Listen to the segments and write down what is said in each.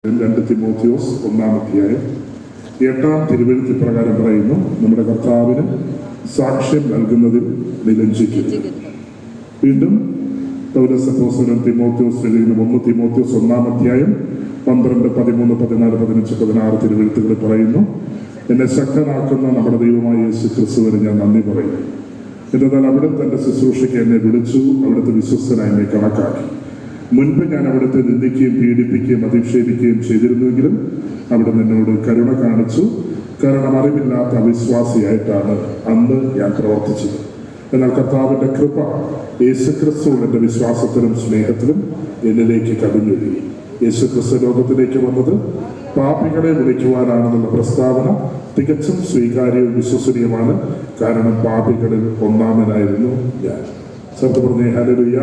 2 തിമോത്തിയോസ് 1-ാം അധ്യായം 8-ാം തിരുവെഴുത്ത് പ്രകാരം പറയുന്നു, നമ്മുടെ കർത്താവിന് സാക്ഷ്യം നൽകുന്നതിൽ നിലഞ്ചിക്കരുത്. വീണ്ടും പൗലോസ് അപ്പോസ്തലൻ തിമോത്തിയോസ് എഴുതുന്ന 1 തിമോത്തിയോസ് 1-ാം അധ്യായം 12, 13, 14, 15, 16 തിരുവെഴുത്തുകളിൽ പറയുന്നു, എന്നെ ശക്തനാക്കുന്ന നമ്മുടെ ദൈവമായ യേശു ക്രിസ്തുവിന് ഞാൻ നന്ദി പറയുന്നു. എന്നാൽ അവിടെ തന്റെ ശുശ്രൂഷയ്ക്ക് എന്നെ വിളിച്ചു, അവിടുത്തെ വിശ്വസ്തനായി എന്നെ കണക്കാക്കി. മുൻപ് ഞാൻ അവിടുത്തെ നിന്ദിക്കുകയും പീഡിപ്പിക്കുകയും അധിക്ഷേപിക്കുകയും ചെയ്തിരുന്നുവെങ്കിലും അവിടെ നിന്നോട് കരുണ കാണിച്ചു. കാരണം അറിവില്ലാത്ത അവിശ്വാസിയായിട്ടാണ് അന്ന് ഞാൻ പ്രവർത്തിച്ചത്. എന്നാൽ കർത്താവിന്റെ കൃപ യേശുക്രിസ്തുവിന്റെ വിശ്വാസത്തിലും സ്നേഹത്തിലും എന്നിലേക്ക് കവിഞ്ഞൊഴുകി. യേശുക്രിസ്തു ലോകത്തിലേക്ക് വന്നത് പാപികളെ വിളിക്കുവാനാണെന്നുള്ള പ്രസ്താവന തികച്ചും സ്വീകാര്യവും വിശ്വസനീയമാണ്. കാരണം പാപികളിൽ ഒന്നാമനായിരുന്നു ഞാൻ. സത്യം പറഞ്ഞേ ഹല്ലേലൂയ.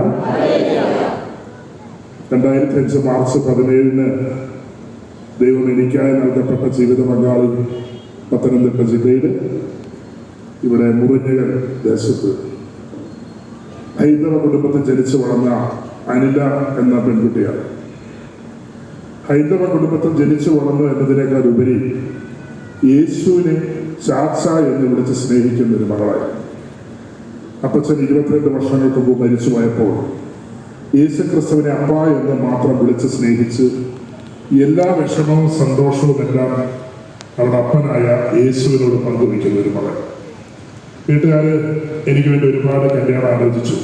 2005 മാർച്ച് 17 ദൈവം എനിക്കായി നൽകപ്പെട്ട ജീവിത പങ്കാളി പത്തനംതിട്ട ജില്ലയിൽ ഇവിടെ മുറിഞ്ഞകൽ ദേശത്ത് ഹൈന്ദവ കുടുംബത്തിൽ ജനിച്ചു വളർന്ന അനില എന്ന പെൺകുട്ടിയാണ്. ഹൈന്ദവ കുടുംബത്തിൽ ജനിച്ചു വളർന്നു എന്നതിനേക്കാൾ ഉപരി യേശുവിനെ ചാച്ച എന്ന് വിളിച്ച് സ്നേഹിക്കുന്ന ഒരു മകളായിരുന്നു. അപ്പച്ചൻ 22 വർഷങ്ങൾക്ക് മുമ്പ് മരിച്ചു പോയപ്പോൾ യേശുക്രിസ്തുവിനെ അപ്പ എന്ന് മാത്രം വിളിച്ച് സ്നേഹിച്ച് എല്ലാ വിഷമവും സന്തോഷവും എല്ലാം അവരുടെ അപ്പനായ യേശുവിനോട് പങ്കുവയ്ക്കുന്ന ഒരു മകൻ. വീട്ടുകാര് എനിക്ക് വേണ്ടി ഒരുപാട് കല്യാണം ആലോചിച്ചു.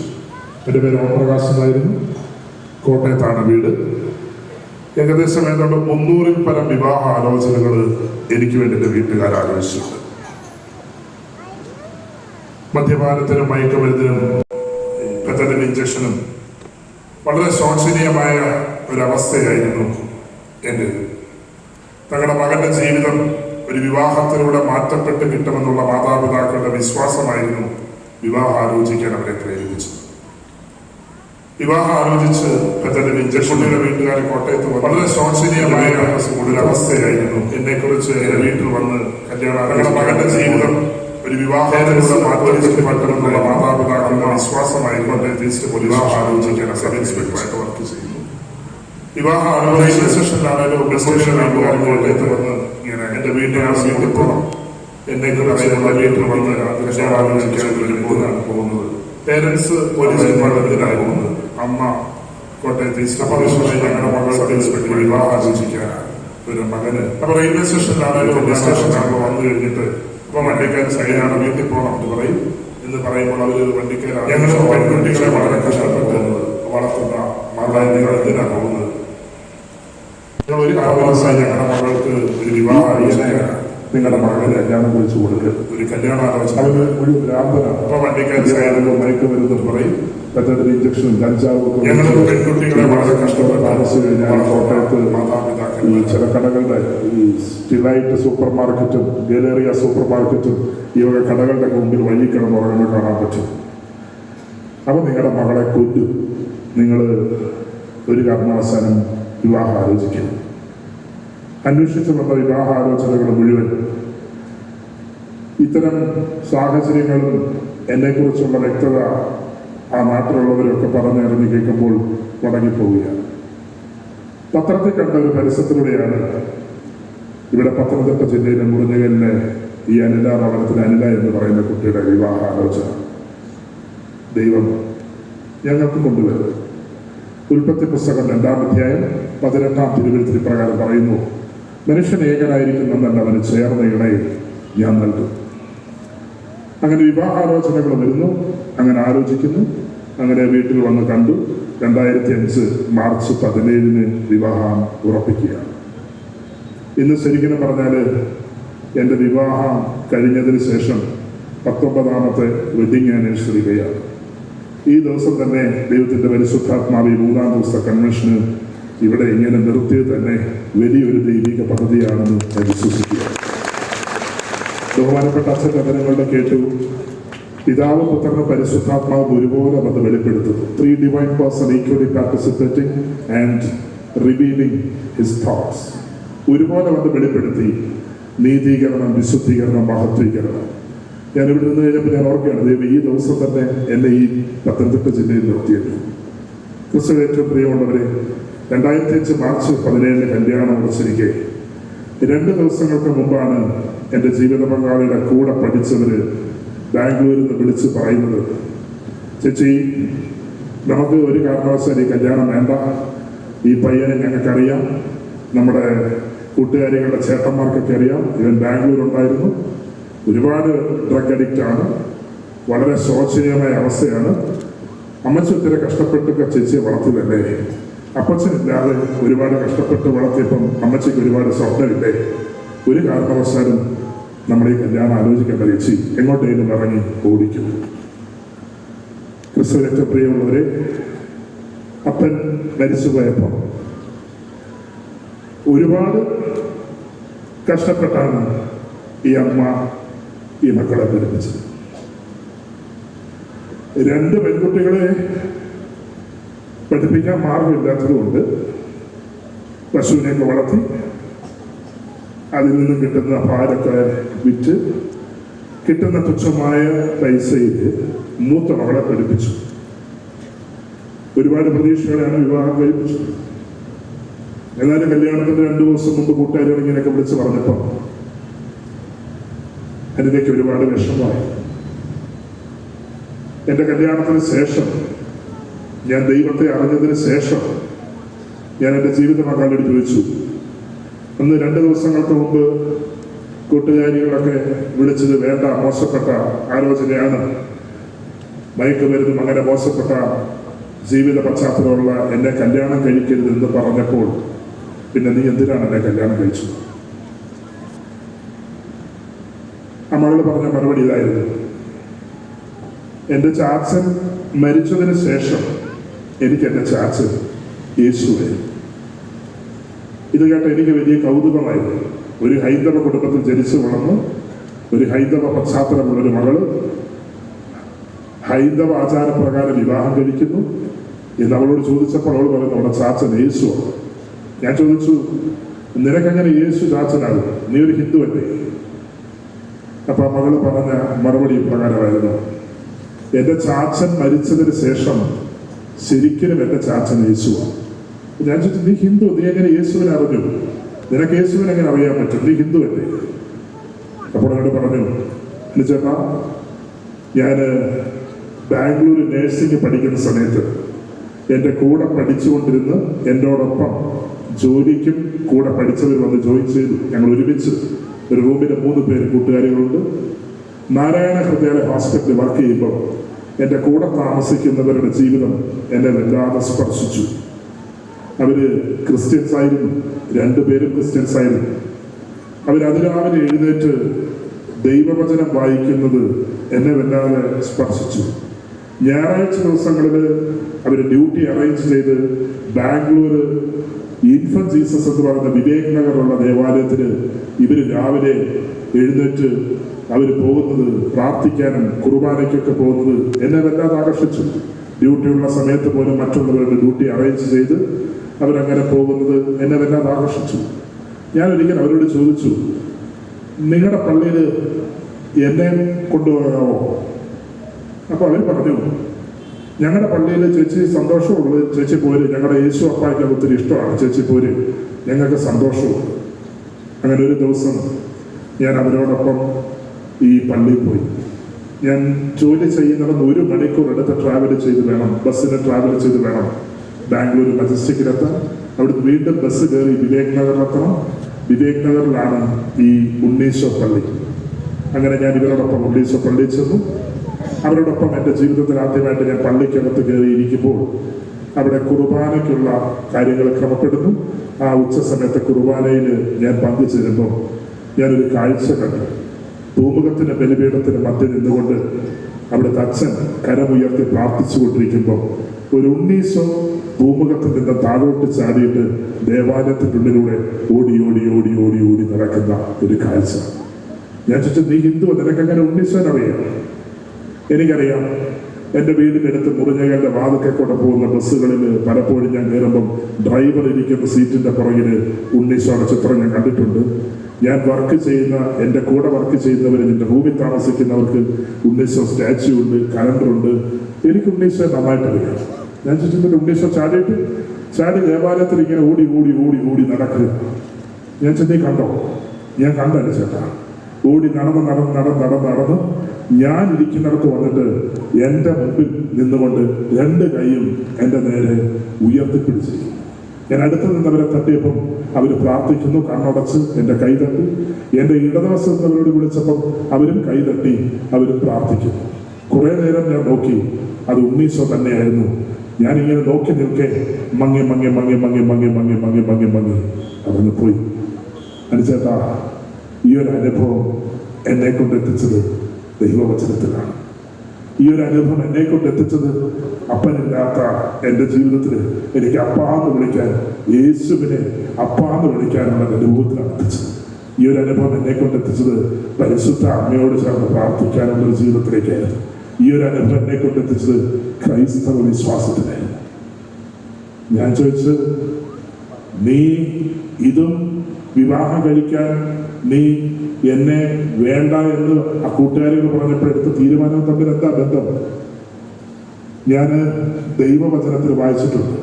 എൻ്റെ പേര് ഓംപ്രകാശ് എന്നായിരുന്നു. കോട്ടയത്താണ് വീട്. ഏകദേശം ഏതാണ്ട് 300-ൽ പരം വിവാഹ ആലോചനകൾ എനിക്ക് വേണ്ടി എൻ്റെ വീട്ടുകാർ ആലോചിച്ചിട്ടുണ്ട്. മദ്യപാനത്തിനും മയക്കുമരുന്നിനും പെത്തലിൻ ഇഞ്ചക്ഷനും വളരെ ശോചനീയമായ ഒരവസ്ഥയായിരുന്നു എൻ്റെ. തങ്ങളുടെ മകന്റെ ജീവിതം ഒരു വിവാഹത്തിലൂടെ മാറ്റപ്പെട്ട് കിട്ടുമെന്നുള്ള മാതാപിതാക്കളുടെ വിശ്വാസമായിരുന്നു വിവാഹം ആലോചിക്കാൻ അവരെ പ്രേരിപ്പിച്ചത്. വിവാഹം ആലോചിച്ച് പെത്തലിൻ ഇഞ്ചക്ഷനുകളുടെ വീട്ടുകാർ കോട്ടയത്ത് വളരെ ശോചനീയമായ ഒരവസ്ഥയായിരുന്നു. എന്നെക്കുറിച്ച് എൻ്റെ വീട്ടിൽ വന്ന് കല്യാണം തങ്ങളുടെ മകന്റെ ജീവിതം ഒരു വിവാഹത്തിലൂടെ മാറ്റപ്പെട്ടുമെന്നുള്ള മാതാപിതാക്കളുടെ വിശ്വാസമായിക്കൊണ്ട് വിവാഹം ആലോചിക്കാൻ സബ് ഇൻസ്പെക്ടറായിട്ട് വർക്ക് ചെയ്യുന്നു. വിവാഹ ആലോചന സെഷനിലാണേലും കോട്ടയത്ത് വന്ന് ഇങ്ങനെ എൻ്റെ വീട്ടിൽ പോകണം എന്നെക്കുറിച്ച് എൻ്റെ വീട്ടിൽ വന്ന് കല്യാണം ആലോചിക്കാൻ വരുമ്പോഴാണ് പോകുന്നത്. പേരൻസ് പോലീസ് ഡിപ്പാർട്ട്മെന്റിലായിരുന്നു. അമ്മ കോട്ടയത്ത് ഞങ്ങളുടെ മകൾ സബ് ഇൻസ്പെക്ടർ വിവാഹം ആലോചിക്കാൻ ഒരു മകന്. അപ്പൊ റെയിൽവേ സ്റ്റേഷനിലാണേലും സ്റ്റേഷനിലാണല്ലോ വന്നു കഴിഞ്ഞിട്ട് അപ്പൊ വണ്ടിക്കാർ സൈനാണ് വീട്ടിൽ പോകണം എന്ന് പറയും. എന്ന് പറയുമ്പോൾ അവർ വണ്ടിക്കാരാണ്. ഞങ്ങൾ പെൺകുട്ടികളെ വളരെ കഷ്ടപ്പെട്ട് വളർത്തുന്ന മകളായി നിങ്ങൾ എന്തിനാണ് പോകുന്നത്? നിങ്ങൾ ഒരു കാലവാസായി ഞങ്ങളുടെ മകൾക്ക് ഒരു വിവാഹ ആലോചനയാണ്, നിങ്ങളുടെ മകളെ കല്യാണം കുറിച്ച് കൊടുക്കുക, ഒരു കല്യാണം ആലോചന. അവര് ഒരു ഭ്രാന്തനാണ്. അപ്പൊ വണ്ടിക്കാർ സൈനോ മയക്കുമരുന്ന് പറയും, പെട്ടെന്ന് ഇഞ്ചക്ഷനും കഞ്ചാവും. ഞങ്ങൾ പെൺകുട്ടികളെ വളരെ കഷ്ടപ്പെട്ട് താമസിച്ചു കഴിഞ്ഞാൽ കോട്ടയത്ത് മാതാപിതാക്കൾ ഈ ചില കടകളുടെ ഈ സ്റ്റിലൈറ്റ് സൂപ്പർ മാർക്കറ്റും ഗലേറിയ സൂപ്പർ മാർക്കറ്റും ഈ വക കടകളുടെ മുമ്പിൽ വൈകിക്കിടന്ന് ഉറങ്ങുമ്പോൾ കാണാൻ പറ്റും. അപ്പൊ നിങ്ങളുടെ മകളെ കൊല്ലും. നിങ്ങൾ ഒരു കാരണവശാലും വിവാഹം ആലോചിക്കുന്നു. അന്വേഷിച്ചു വന്ന വിവാഹ ആലോചനകൾ മുഴുവൻ ഇത്തരം സാഹചര്യങ്ങളും എന്നെക്കുറിച്ചുള്ള വ്യക്തത ആ നാട്ടിലുള്ളവരൊക്കെ പറഞ്ഞറിഞ്ഞ് കേൾക്കുമ്പോൾ മടങ്ങിപ്പോവുകയാണ്. പത്രത്തിൽ കണ്ട ഒരു പരസ്യത്തിലൂടെയാണ് ഇവിടെ പത്തനംതിട്ട ജില്ലയിലെ മുറിഞ്ഞകലിലെ ഈ അനില ഭവനത്തിൽ അനില എന്ന് പറയുന്ന കുട്ടിയുടെ വിവാഹ ആലോചന ദൈവം ഞങ്ങൾക്ക് കൊണ്ടുവരും. ഉൽപ്പത്തി പുസ്തകം 2-ാം അധ്യായം 18-ാം തിരുവെഴുത്തിൽ പ്രകാരം പറയുന്നു, മനുഷ്യൻ ഏകനായിരിക്കുന്നെന്നല്ല അവന് ചേർന്ന ഇണയെ ഞാൻ നൽകും. അങ്ങനെ വിവാഹാലോചനകൾ വരുന്നു, അങ്ങനെ ആലോചിക്കുന്നു, അങ്ങനെ വീട്ടിൽ വന്ന് കണ്ടു. 2005 മാർച്ച് 17 വിവാഹം ഉറപ്പിക്കുകയാണ്. ഇന്ന് ശരിക്കും പറഞ്ഞാൽ എൻ്റെ വിവാഹം കഴിഞ്ഞതിന് ശേഷം 19ാമത്തെ വെഡിങ് ആനിവേഴ്സറിയാണ്. ഈ ദിവസം തന്നെ ദൈവത്തിൻ്റെ പരിശുദ്ധാത്മാവ് 3-ാം ദിവസത്തെ കൺവെൻഷന് ഇവിടെ ഇങ്ങനെ നിർത്തിയത് തന്നെ വലിയൊരു ദൈവിക പദ്ധതിയാണെന്ന് ഞാൻ വിശ്വസിക്കുക. ബഹുമാനപ്പെട്ട അച്ഛൻ വചനങ്ങളുടെ കേട്ടു, പിതാവ് പുത്രനും പരിശുദ്ധാത്മാവും ഒരുപോലെ വന്ന് വെളിപ്പെടുത്തുന്നു. 3 divine person equally participating and revealing his thoughts. ഒരുപോലെ വന്ന് വെളിപ്പെടുത്തി നീതീകരണം, വിശുദ്ധീകരണം, മഹത്വീകരണം. ഞാൻ ഇവിടെ നിന്ന് കഴിഞ്ഞപ്പോൾ ഞാൻ ഓർക്കുകയാണ്, ദൈവം ഈ ദിവസം തന്നെ എന്നെ ഈ പത്തനംതിട്ട ജില്ലയിൽ നിർത്തിയിട്ടു. ക്രിസ്തു ഏറ്റവും പ്രിയമുള്ളവരെ, 2005 മാർച്ച് 17 കല്യാണം ഉറച്ചിരിക്കെ 2 ദിവസങ്ങൾക്ക് മുമ്പാണ് എൻ്റെ ജീവിത പങ്കാളിയുടെ കൂടെ പഠിച്ചവർ ബാംഗ്ലൂരിൽ നിന്ന് വിളിച്ച് പറയുന്നത്, ചേച്ചി നമുക്ക് ഒരു കാരണവശാലും ഈ കല്യാണം വേണ്ട, ഈ പയ്യനെ ഞങ്ങൾക്കറിയാം, നമ്മുടെ കൂട്ടുകാരികളുടെ ചേട്ടന്മാർക്കൊക്കെ അറിയാം, ഇവൻ ബാംഗ്ലൂർ ഉണ്ടായിരുന്നു, ഒരുപാട് ഡ്രഗ് അഡിക്റ്റ് ആണ്, വളരെ ശോചനീയമായ അവസ്ഥയാണ്, അമ്മച്ചി ഒത്തിരി കഷ്ടപ്പെട്ടൊക്കെ ചേച്ചിയെ വളർത്തിയതല്ലേ, അപ്പച്ചനില്ലാതെ ഒരുപാട് കഷ്ടപ്പെട്ട് വളർത്തിയപ്പം അമ്മച്ചിക്ക് ഒരുപാട് സ്വപ്നമില്ലേ, ഒരു കാരണവശാലും നമ്മൾ ഈ കല്യാണം ആലോചിക്കേണ്ട ചേച്ചി, എങ്ങോട്ടേലും ഇറങ്ങി ഓടിക്കും. ക്രിസ്തുവിന്റെ പ്രിയമുള്ളവരെ, അപ്പൻ മരിച്ചുപോയപ്പോൾ ഒരുപാട് കഷ്ടപ്പെട്ടാണ് ഈ അമ്മ ഈ മക്കളെ പഠിപ്പിച്ചത്. 2 പെൺകുട്ടികളെ പഠിപ്പിക്കാൻ മാർഗമില്ലാത്തതുകൊണ്ട് പശുവിനെയൊക്കെ വളർത്തി അതിൽ നിന്ന് കിട്ടുന്ന പാലൊക്കെ വിറ്റ് കിട്ടുന്ന തുച്ഛമായ പൈസയിൽ മൂത്ത മകളെ പഠിപ്പിച്ചു. ഒരുപാട് പ്രതീക്ഷകളെയാണ് വിവാഹം കഴിപ്പിച്ചത്. എന്നാലും കല്യാണത്തിന് 2 ദിവസം മുമ്പ് കൂട്ടുകാരികൾ ഇങ്ങനെയൊക്കെ വിളിച്ച് പറഞ്ഞപ്പോൾ അതിലേക്ക് ഒരുപാട് വിഷമമായി. എൻ്റെ കല്യാണത്തിന് ശേഷം, ഞാൻ ദൈവത്തെ അറിഞ്ഞതിന് ശേഷം ഞാൻ എൻ്റെ ജീവിത പങ്കാളിയോട് ചോദിച്ചു. അന്ന് 2 ദിവസങ്ങൾക്ക് മുമ്പ് കൂട്ടുകാരികളൊക്കെ വിളിച്ചത് വേണ്ട, മോശപ്പെട്ട ആലോചനയാണ്, മയക്കുമരുന്നും അങ്ങനെ മോശപ്പെട്ട ജീവിത പശ്ചാത്തലമുള്ള എന്നെ കല്യാണം കഴിക്കരുതെന്ന് പറഞ്ഞപ്പോൾ പിന്നെ നീ എന്തിനാണ് എന്നെ കല്യാണം കഴിച്ചത്? ആ മകൾ പറഞ്ഞ മറുപടി ഇതായിരുന്നു, എൻ്റെ ചാച്ചൻ മരിച്ചതിന് ശേഷം എനിക്ക് എൻ്റെ ചാച്ചൻ യേശുവായിരുന്നു. ഇത് കേട്ട എനിക്ക് വലിയ കൗതുകമായിരുന്നു. ഒരു ഹൈന്ദവ കുടുംബത്തിൽ ജനിച്ചു വളർന്നു, ഒരു ഹൈന്ദവ പശ്ചാത്തലമുള്ളൊരു മകള് ഹൈന്ദവ ആചാരപ്രകാരം വിവാഹം കഴിക്കുന്നു എന്ന് അവളോട് ചോദിച്ചപ്പോൾ അവൾ പറയുന്നു അവിടെ ചാച്ചൻ യേശുവാണ്. ഞാൻ ചോദിച്ചു, നിനക്കങ്ങനെ യേശു ചാച്ചനാകും, നീ ഒരു ഹിന്ദു അല്ലേ? അപ്പൊ മകള് പറഞ്ഞ മറുപടി പ്രകാരമായിരുന്നു, എൻ്റെ ചാച്ചൻ മരിച്ചതിന് ശേഷം ശരിക്കും എൻ്റെ ചാച്ചൻ യേശുവാണ്. ഞാൻ ചോദിച്ചു, നീ ഹിന്ദു, നീ എങ്ങനെ യേശുവിനെ അറിഞ്ഞു? നിനക്ക് യേശുവിനെ എങ്ങനെ അറിയാൻ പറ്റും? നീ ഹിന്ദു അല്ലേ? അപ്പോൾ എന്നോട് പറഞ്ഞു, എന്റെ ചേട്ടാ, ഞാൻ ബാംഗ്ലൂർ നേഴ്സിംഗ് പഠിക്കുന്ന സമയത്ത് എൻ്റെ കൂടെ പഠിച്ചുകൊണ്ടിരുന്ന് എന്നോടൊപ്പം ജോലിക്കും കൂടെ പഠിച്ചവർ വന്ന് ജോയിൻ ചെയ്തു. ഞങ്ങൾ ഒരുമിച്ച് ഒരു റൂമിൽ 3 പേര് കൂട്ടുകാരികളുണ്ട്. നാരായണ ഹൃദയാലയ ഹോസ്പിറ്റലിൽ വർക്ക് ചെയ്യുമ്പോൾ എൻ്റെ കൂടെ താമസിക്കുന്നവരുടെ ജീവിതം എന്നെ വല്ലാതെ സ്പർശിച്ചു. അവര് ക്രിസ്ത്യൻസ് ആയിരുന്നു, 2 പേരും ക്രിസ്ത്യൻസ് ആയിരുന്നു. അതിരാവിലെ എഴുന്നേറ്റ് ദൈവവചനം വായിക്കുന്നത് എന്നെ വല്ലാതെ സ്പർശിച്ചു. ഞായറാഴ്ച ദിവസങ്ങളിൽ അവർ ഡ്യൂട്ടി അറേഞ്ച് ചെയ്ത് ബാംഗ്ലൂർ ഇൻഫന്റ് ജീസസ് എന്ന് പറയുന്ന വിവേക് നഗറുള്ള ദേവാലയത്തിന് ഇവര് രാവിലെ എഴുന്നേറ്റ് അവർ പോകുന്നത്, പ്രാർത്ഥിക്കാനും കുർബാനയ്ക്കൊക്കെ പോകുന്നത് എന്നെ വല്ലാതെ ആകർഷിച്ചു. ഡ്യൂട്ടിയുള്ള സമയത്ത് പോലും മറ്റുള്ളവരുടെ ഡ്യൂട്ടി അറേഞ്ച് ചെയ്ത് അവരങ്ങനെ പോകുന്നത് എന്നെ വല്ലാതെ ആകർഷിച്ചു. ഞാൻ ഒരിക്കൽ അവരോട് ചോദിച്ചു, നിങ്ങളുടെ പള്ളിയിൽ എന്നെ കൊണ്ടുപോകാമോ? അപ്പോൾ അവർ പറഞ്ഞു, ഞങ്ങളുടെ പള്ളിയിൽ ചേച്ചി സന്തോഷമുള്ളത്, ചേച്ചി പോര്, ഞങ്ങളുടെ യേശു അപ്പായ്ക്ക് ഒത്തിരി ഇഷ്ടമാണ്, ചേച്ചി പോര്, ഞങ്ങൾക്ക് സന്തോഷമുണ്ട്. അങ്ങനെ ഒരു ദിവസം ഞാൻ അവരോടൊപ്പം ഈ പള്ളിയിൽ പോയി. ഞാൻ ജോലി ചെയ്യുന്നതെന്ന് 1 മണിക്കൂർ എടുത്ത് ട്രാവൽ ചെയ്ത് വേണം, ബസ്സിന് ട്രാവൽ ചെയ്ത് വേണം ബാംഗ്ലൂർ മജസ്റ്റിക്കിലെത്താൻ. അവിടുന്ന് വീണ്ടും ബസ് കയറി വിവേക് നഗറിലെത്തണം. വിവേക് നഗറിലാണ് ഈ ഉണ്ണീശോ പള്ളി. അങ്ങനെ ഞാൻ ഇവരോടൊപ്പം ഉണ്ണീശോ പള്ളിയിൽ ചെന്നു. അവരോടൊപ്പം എൻ്റെ ജീവിതത്തിൽ ആദ്യമായിട്ട് ഞാൻ പള്ളിക്കകത്ത് കയറിയിരിക്കുമ്പോൾ അവിടെ കുർബാനയ്ക്കുള്ള കാര്യങ്ങൾ ക്രമപ്പെടുന്നു. ആ ഉച്ച സമയത്ത് കുർബാനയിൽ ഞാൻ പങ്കുചേരുമ്പോൾ ഞാനൊരു കാഴ്ച കണ്ടു. പൂമുഖത്തിന് ബലിപീഠത്തിന് മധ്യ നിന്നുകൊണ്ട് അവിടുത്തെ അച്ഛൻ കരമുയർത്തി പ്രാർത്ഥിച്ചുകൊണ്ടിരിക്കുമ്പോൾ ഒരു ഉണ്ണീശോ പൂമുഖത്തിൽ നിന്ന് താഴോട്ട് ചാടിയിട്ട് ദേവാലയത്തിൻ്റെ ഉള്ളിലൂടെ ഓടി ഓടി ഓടി ഓടി ഓടി നടക്കുന്ന ഒരു കാഴ്ച. ഞാൻ ചോദിച്ചു, നീ ഹിന്ദു, നിനക്കങ്ങനെ ഉണ്ണീശോനറിയാം? എനിക്കറിയാം. എൻ്റെ വീടിനടുത്ത് മുറിഞ്ഞകളുടെ വാതിൽക്കൽ കൂടെ പോകുന്ന ബസ്സുകളിൽ പലപ്പോഴും ഞാൻ കയറുമ്പം ഡ്രൈവർ ഇരിക്കുന്ന സീറ്റിൻ്റെ പുറകിൽ ഉണ്ണീശോയുടെ ചിത്രം ഞാൻ കണ്ടിട്ടുണ്ട്. ഞാൻ വർക്ക് ചെയ്യുന്ന, എൻ്റെ കൂടെ വർക്ക് ചെയ്യുന്നവർ, എൻ്റെ റൂമിൽ താമസിക്കുന്നവർക്ക് ഉണ്ണീശോ സ്റ്റാച്യു ഉണ്ട്, കലണ്ടറുണ്ട്. എനിക്ക് ഉണ്ണീശോ നന്നായിട്ടറിയാം. ഞാൻ ചോദിച്ചിട്ട് ഉണ്ണീശോ ചാടിയിട്ട് ചാടി ദേവാലയത്തിൽ ഇങ്ങനെ ഓടി ഓടി ഓടി ഓടി നടക്കുക. ഞാൻ ചെന്നൈ കണ്ടോ? ഞാൻ കണ്ടല്ല ചേട്ടാ. ഓടി നടന്ന് നടന്ന് നടന്ന് നടന്ന് നടന്ന് ഞാൻ ഇരിക്കുന്നിടത്ത് വന്നിട്ട് എൻ്റെ മുമ്പിൽ നിന്നുകൊണ്ട് രണ്ട് കൈയും എൻ്റെ നേരെ ഉയർത്തിപ്പിടിച്ച് ഞാൻ അടുത്ത് നിന്നവരെ തട്ടിയപ്പം അവർ പ്രാർത്ഥിക്കുന്നു. കണ്ണടച്ച് എൻ്റെ കൈ തട്ടി. എൻ്റെ ഇടതുവശം നിന്നവരോട് വിളിച്ചപ്പം അവരും കൈ തട്ടി, അവരും പ്രാർത്ഥിക്കുന്നു. കുറെ നേരം ഞാൻ നോക്കി. അത് ഉണ്ണീശോ തന്നെയായിരുന്നു. ഞാനിങ്ങനെ നോക്കി നിൽക്കെ മങ്ങി മങ്ങി മങ്ങി മങ്ങി മങ്ങി മങ്ങി മങ്ങി മങ്ങി മങ്ങി അവന് പോയി. അനുചേട്ടാ, ഈ ഒരു അനുഭവം എന്നെ കൊണ്ടെത്തിച്ചത് ദൈവവചനത്തിലാണ്. ഈ ഒരു അനുഭവം എന്നെ കൊണ്ടെത്തിച്ചത് അപ്പനില്ലാത്ത എൻ്റെ ജീവിതത്തിൽ എനിക്ക് അപ്പാന്ന് വിളിക്കാൻ, യേശുവിനെ അപ്പാന്ന് വിളിക്കാനുള്ള അനുഭവത്തിലാണ് എത്തിച്ചത്. ഈ ഒരു അനുഭവം എന്നെ കൊണ്ടെത്തിച്ചത് പരിശുദ്ധ അമ്മയോട് ചേർന്ന് പ്രാർത്ഥിക്കാനുള്ള ഒരു ജീവിതത്തിലേക്കായിരുന്നു. ഈ ഒരു അനുഭവം എന്നെ കൊണ്ടെത്തിച്ചത് ക്രൈസ്തവ വിശ്വാസത്തിനായിരുന്നു. ഞാൻ ചോദിച്ചത്, നീ ഇതും വിവാഹം കഴിക്കാൻ നീ എന്നെ വേണ്ട എന്ന് ആ കൂട്ടുകാരികൾ പറഞ്ഞപ്പോൾ എടുത്ത തീരുമാനം തമ്മിൽ എന്താ ബന്ധം? ഞാൻ ദൈവവചനത്തിൽ വായിച്ചിട്ടുണ്ട്.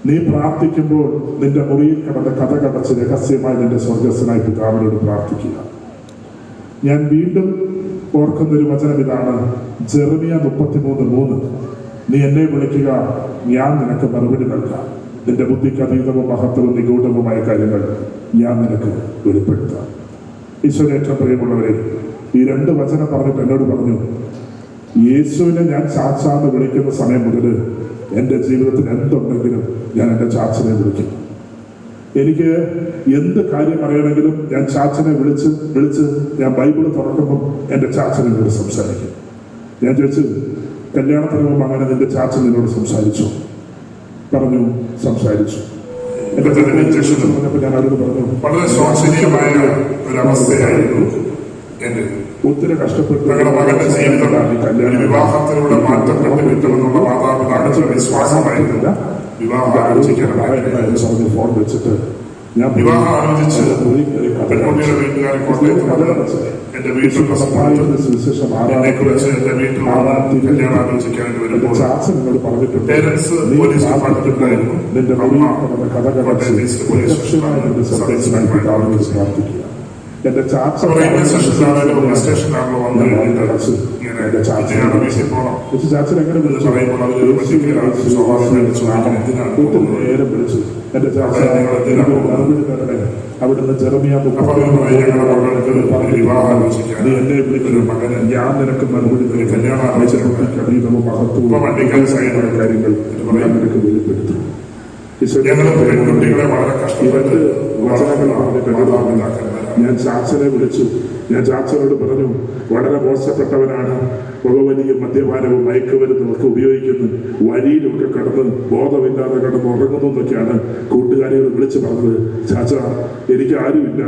നീ പ്രാർത്ഥിക്കുമ്പോൾ നിന്റെ മുറിയിൽ കിടന്ന കഥ കടച്ച് രഹസ്യമായി നിന്റെ സ്വർഗസ്വനായ പിതാവിനോട് പ്രാർത്ഥിക്കുക. ഞാൻ വീണ്ടും ഓർക്കുന്നൊരു വചനം ഇതാണ്, ജെറമിയ 33:3. നീ എന്നെ വിളിക്കുക, ഞാൻ നിനക്ക് മറുപടി നൽകാം. നിന്റെ ബുദ്ധിക്ക് അതീതവും മഹത്വവും നിഗൂഢവുമായ കാര്യങ്ങൾ ഞാൻ നിനക്ക് വെളിപ്പെടുത്താം. ഈശ്വരേറ്റവും പ്രിയമുള്ളവരെ, ഈ രണ്ട് വചനം പറഞ്ഞിട്ട് എന്നോട് പറഞ്ഞു, യേശുവിനെ ഞാൻ ചാച്ചാന്ന് വിളിക്കുന്ന സമയം മുതൽ എൻ്റെ ജീവിതത്തിൽ എന്തുണ്ടെങ്കിലും ഞാൻ എൻ്റെ ചാച്ചനെ വിളിക്കും. എനിക്ക് എന്ത് കാര്യം അറിയണമെങ്കിലും ഞാൻ ചാച്ചനെ വിളിച്ച് ഞാൻ ബൈബിൾ തുറക്കുമ്പോൾ എൻ്റെ ചാച്ചനോട് സംസാരിക്കും. ഞാൻ ചോദിച്ചു, കല്യാണത്തിന് മുമ്പ് അങ്ങനെ നിന്റെ ചാച്ചൻ നിന്നോട് സംസാരിച്ചു? പറഞ്ഞു, സംസാരിച്ചു. എന്റെ പറഞ്ഞപ്പോൾ ഞാൻ അവരോട് പറഞ്ഞു, വളരെ ശോചനീയമായ ഒരവസ്ഥയായിരുന്നു എൻ്റെ. ഒത്തിരി കഷ്ടപ്പെട്ട് മകന്റെ ജീവിതം വിവാഹത്തിലൂടെ മാറ്റപ്പെട്ട് കിട്ടുമെന്നുള്ള മാതാപിതാക്കളുടെ വിശ്വാസമായിരുന്നില്ല. വിവാഹം ആലോചിക്കാനായിരുന്നു. ഫോൺ വെച്ചിട്ട് ഞാൻ വിവാഹം ആലോചിച്ച് പെൺകുട്ടിയുടെ വീട്ടുകാരെ കോട്ടയത്ത് വന്ന് എന്റെ വീട്ടിൽ എന്നെ കുറിച്ച് എന്റെ വീട്ടിൽ കല്യാണം ആലോചിക്കാനായിട്ട് വരുമ്പോൾ പേരൻസ് പോലീസ് ഡിപ്പാർട്ട്മെന്റിലായിരുന്നു. കോട്ടയം ഈസ്റ്റ് പോലീസ് സ്റ്റേഷനിലായിരുന്നു. എന്റെ സ്റ്റേഷനിലാണല്ലോ വന്നു കഴിഞ്ഞിട്ട് ഇങ്ങനെ വീട്ടിൽ പോകണം ചാച്ചൻ എങ്ങനെ വിളിച്ചു പറയുമ്പോൾ അവർ സ്വാഭാവികമായിട്ട് നേരം വിളിച്ചു. എന്റെ ചാച്ചൻ മറുപടി തരണേ. അവിടുന്ന് ജെറമിയ നീ എന്നെ വിളിക്കുന്ന മകന് ഞാൻ നിനക്ക് മറുപടി തരും. കല്യാണം അതീതവും മഹത്വവും കാര്യങ്ങൾ ഞാൻ നിനക്ക് വെളിപ്പെടുത്തും. പെൺകുട്ടികളെ വളരെ കഷ്ടപ്പെട്ട് ഞാൻ ചാച്ചനെ വിളിച്ചു. ഞാൻ ചാച്ചനോട് പറഞ്ഞു, വളരെ മോശപ്പെട്ടവനാണ്, പുകവലിയും മദ്യപാനവും മയക്കുമരുന്നും ഒക്കെ ഉപയോഗിക്കുന്നു, വഴിയിലൊക്കെ കടന്ന് ബോധമില്ലാതെ കടന്ന് ഉറങ്ങുന്നു എന്നൊക്കെയാണ് കൂട്ടുകാരികൾ വിളിച്ചു പറഞ്ഞത്. ചാച്ച, എനിക്ക് ആരുമില്ല,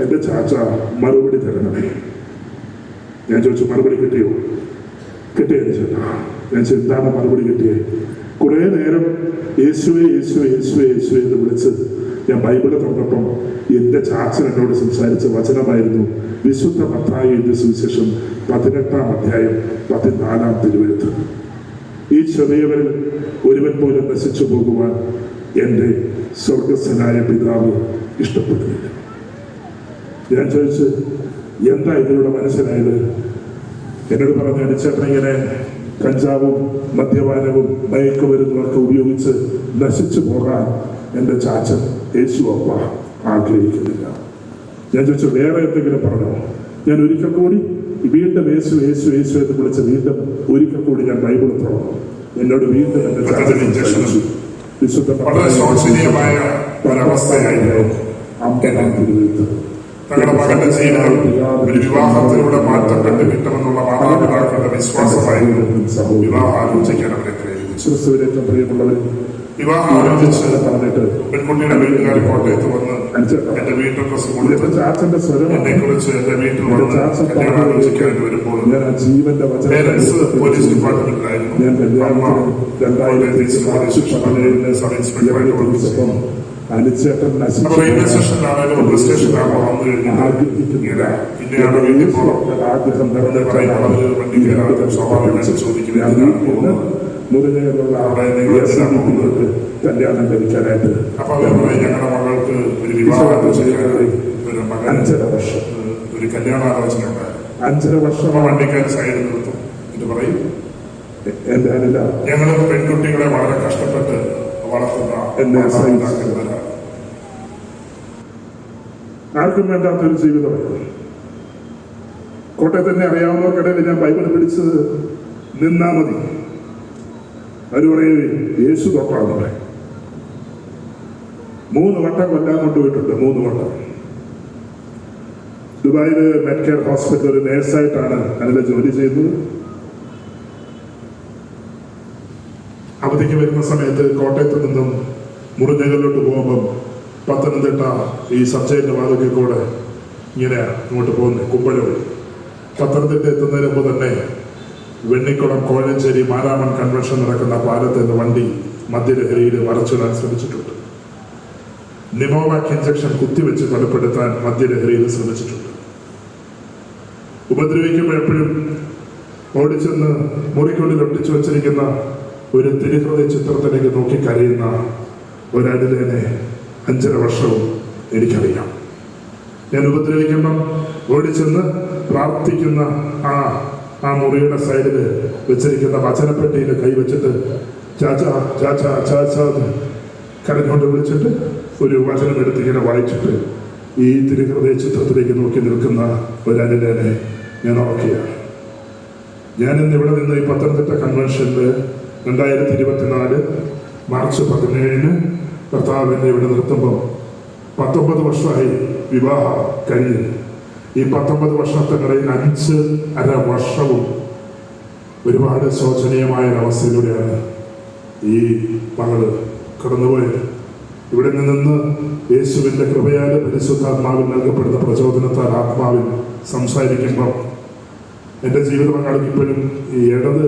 എൻ്റെ ചാച്ച മറുപടി തരണമേ. ഞാൻ ചോദിച്ചു, മറുപടി കിട്ടിയോ? കിട്ടിയെന്ന് ചേട്ടാ. ഞാൻ എന്താണ് മറുപടി കിട്ടിയേ? കുറെ നേരം യേശുവേ യേശുവേ യേശുവേ യേശുവേ എന്ന് വിളിച്ച് ഞാൻ ബൈബിള് തുറന്നപ്പം എൻ്റെ ചാച്ചൻ എന്നോട് സംസാരിച്ച വചനമായിരുന്നു വിശുദ്ധ മത്തായി എഴുതിയ സുവിശേഷം 18-ാം അധ്യായം 14-ാം തിരുവെഴുത്ത്. ഈ ചെറിയവരിൽ ഒരുവൻ പോലും നശിച്ചു പോകുവാൻ എൻ്റെ സ്വർഗസ്ഥനായ പിതാവ് ഇഷ്ടപ്പെടുന്നില്ല. ഞാൻ ചോദിച്ചു, എന്താ ഇതിലൂടെ മനസ്സിലായത്? എന്നോട് പറഞ്ഞു, അടിച്ചേട്ടൻ ഇങ്ങനെ കഞ്ചാവും മദ്യപാനവും മയക്കുമരുന്നുമൊക്കെ ഉപയോഗിച്ച് നശിച്ചു പോകാൻ എൻ്റെ ചാച്ചൻ യേശു അപ്പ ആഗ്രഹിക്കുന്നില്ല. ഞാൻ ചോദിച്ചു, വേറെ എന്തെങ്കിലും പറഞ്ഞോ? ഞാൻ ഒരിക്കൽ കൂടി വീണ്ടും യേശു യേശു യേശു എന്ന് വിളിച്ച് വീണ്ടും ഒരിക്കൽ കൂടി ഞാൻ ബൈബിൾ തുറന്നു. എന്നോട് വീണ്ടും എൻ്റെ ചാച്ചൻ വിശുദ്ധ തങ്ങളുടെ മകന്റെ ജീവിതം ഒരു വിവാഹത്തിലൂടെ മാറ്റപ്പെട്ട് കിട്ടുമെന്നുള്ള മാതാപിതാക്കളുടെ വിശ്വാസമായിരുന്നു വിവാഹം ആലോചിക്കാൻ അവരെ പ്രേരിപ്പിച്ചു. പ്രിയമുള്ളവർ, വിവാഹം ആലോചിച്ച് പറഞ്ഞിട്ട് പെൺകുട്ടിയുടെ വീട്ടുകാർ കോട്ടയത്ത് വന്ന് എന്റെ വീട്ടിൽ ഡ്രസ് എന്നെ കുറിച്ച് എന്റെ വീട്ടിൽ വന്ന് കല്യാണം ആലോചിക്കാനായിട്ട് വരുമ്പോൾ പേരൻസ് പോലീസ് ഡിപ്പാർട്ട്മെന്റിലായിരുന്നു. അമ്മ 2017 സബ് ഇൻസ്പെക്ടറായിട്ട് വന്നു. റെയിൽവേ സ്റ്റേഷനിലാണേലും ബസ് സ്റ്റേഷനിലാണോ വന്നു കഴിഞ്ഞാൽ ഇന്നയാണ് വീട്ടിൽ പോകണം വണ്ടി കയറാതെ സ്വാഭാവികമായിട്ട് ചോദിക്കുന്നത്. കല്യാണം കഴിക്കാനായിട്ട്. അപ്പൊ ഞങ്ങളുടെ മകൾക്ക് ഒരു വിവാഹം 5.5 വർഷം ഒരു കല്യാണാലോചന ഉണ്ടായിരുന്നു. 5.5 വർഷം വണ്ടിക്കാർ സൈഡിൽ നിർത്തും എന്ന് പറയും. എന്റെ അനില ഞങ്ങൾ പെൺകുട്ടികളെ വളരെ കഷ്ടപ്പെട്ട് വളർത്തുന്ന എന്നെ ആർക്കും വേണ്ടാത്തൊരു ജീവിതമാണ്. കോട്ടയത്ത് തന്നെ അറിയാവുന്നവർക്കിടയിൽ ഞാൻ ബൈബിൾ പിടിച്ച് നിന്നാ മതി. അവർ പറയും യേശു തൊട്ടാണ് പറയും. 3 വട്ടം കൊല്ലാൻ കൊണ്ടുപോയിട്ടുണ്ട്. 3 വട്ടം. ദുബായിൽ മെഡ്കെയർ ഹോസ്പിറ്റൽ ഒരു നേഴ്സായിട്ടാണ് അതിൽ ജോലി ചെയ്തത്. അവധിക്ക് വരുന്ന സമയത്ത് കോട്ടയത്ത് നിന്നും മുറിഞ്ഞകളിലോട്ട് പോകുമ്പം പത്തനംതിട്ട ഈ സബ്ജയിന്റെ വാതിൽ കൂടെ ഇങ്ങനെ ഇങ്ങോട്ട് പോകുന്നത് കുമ്പഴ വഴി. പത്തനംതിട്ട എത്തുന്നതിന് മുമ്പ് തന്നെ വെണ്ണിക്കുളം കോഴഞ്ചേരി മാരാമൺ കൺവെൻഷൻ നടക്കുന്ന പാലത്ത് നിന്ന് വണ്ടി മദ്യലഹരിയിൽ മറച്ചിടാൻ ശ്രമിച്ചിട്ടുണ്ട്. നിമോവാക് ഇഞ്ചക്ഷൻ കുത്തിവെച്ച് കൊലപ്പെടുത്താൻ മദ്യലഹരിയിൽ ശ്രമിച്ചിട്ടുണ്ട്. ഉപദ്രവിക്കുമ്പോൾ എപ്പോഴും ഓടിച്ചെന്ന് മുറിക്കുള്ളിൽ ഒട്ടിച്ചു വച്ചിരിക്കുന്ന ഒരു തിരുഹൃദയ ചിത്രത്തിലേക്ക് നോക്കി കരയുന്ന ഒരടിലേനെ 5.5 വർഷവും എനിക്കറിയാം. ഞാൻ ഉപദ്രവിക്കുമ്പം ഓടിച്ചെന്ന് പ്രാർത്ഥിക്കുന്ന ആ മുറിയുടെ സൈഡിൽ വെച്ചിരിക്കുന്ന വചനപ്പെട്ടിയിൽ കൈവച്ചിട്ട് ചാച്ചാ ചാച്ചാ ചാച്ചാ കരഞ്ഞുകൊണ്ട് വിളിച്ചിട്ട് ഒരു വചനം എടുത്ത് ഇങ്ങനെ വായിച്ചിട്ട് ഈ തിരുഹൃദയ ചിത്രത്തിലേക്ക് നോക്കി നിൽക്കുന്ന ഒരനിലേനെ ഞാൻ ഓർക്കുകയാണ്. ഞാനിന്ന് ഇവിടെ നിന്ന് ഈ പത്തനംതിട്ട കൺവെൻഷനിൽ 2024 മാർച്ച് 17 കർത്താവ് എന്നെ ഇവിടെ നിർത്തുമ്പോൾ 19 വർഷമായി വിവാഹം കഴിഞ്ഞ്. ഈ 19 വർഷത്തിനിടയിൽ 5.5 വർഷവും ഒരുപാട് ശോചനീയമായ ഒരവസ്ഥയിലൂടെയാണ് ഈ മകള് കടന്നുപോയത്. ഇവിടെ നിന്ന് യേശുവിൻ്റെ കൃപയാൽ പരിശുദ്ധാത്മാവിൽ നൽകപ്പെടുന്ന പ്രചോദനത്താൽ ആത്മാവിൽ സംസാരിക്കുമ്പോൾ എൻ്റെ ജീവിത പങ്കാളിക്ക് ഇപ്പോഴും ഈ ഇടത്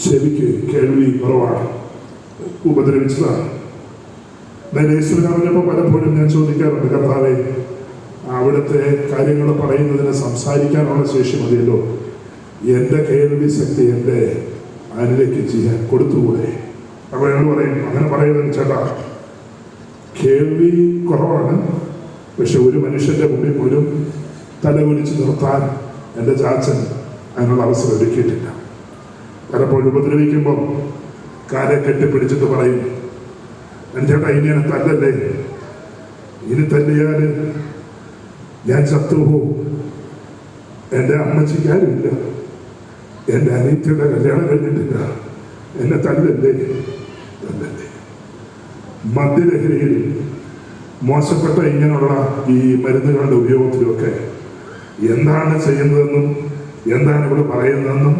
ചെവിക്ക് കേൾവി കുറവാണ്. ഉപദ്രവിച്ചതാണ്. ഞാൻ യേശുവിനെ അറിഞ്ഞപ്പോൾ പലപ്പോഴും ഞാൻ ചോദിക്കാറുണ്ട്, കർത്താവേ, അവിടുത്തെ കാര്യങ്ങൾ പറയുന്നതിന് സംസാരിക്കാനുള്ള ശേഷി മതിയല്ലോ, എൻ്റെ കേൾവി ശക്തി എൻ്റെ അതിലേക്ക് ചെയ്യാൻ കൊടുത്തുകൂടെ? അപ്പോൾ ഞങ്ങൾ പറയും, അങ്ങനെ പറയുന്നത് ചേട്ടാ, കേൾവി കുറവാണ്, പക്ഷെ ഒരു മനുഷ്യൻ്റെ മുമ്പിൽ പോലും തല കുലിച്ച് നിർത്താൻ എൻ്റെ ചാച്ചൻ അതിനുള്ള അവസരം ഒരുക്കിയിട്ടില്ല. പലപ്പോഴും ഉപദ്രവിക്കുമ്പോൾ കാലെ കെട്ടിപ്പിടിച്ചിട്ട് പറയും, ചേട്ടാ ഇനി എന്നെ തല്ലല്ലേ, ഇനി തല്ലിയാൽ ഞാൻ ചത്തുപോകും, എൻ്റെ അമ്മച്ചിക്ക് ആരുമില്ല, എൻ്റെ അനിയത്തിയുടെ കല്യാണം കഴിഞ്ഞിട്ടില്ല, എന്നെ തല്ലല്ലേ. മദ്യലഹരിയിൽ മോശപ്പെട്ട ഇങ്ങനെയുള്ള ഈ മരുന്നുകളുടെ ഉപയോഗത്തിലൊക്കെ എന്താണ് ചെയ്യുന്നതെന്നും എന്താണ് ഇവിടെ പറയുന്നതെന്നും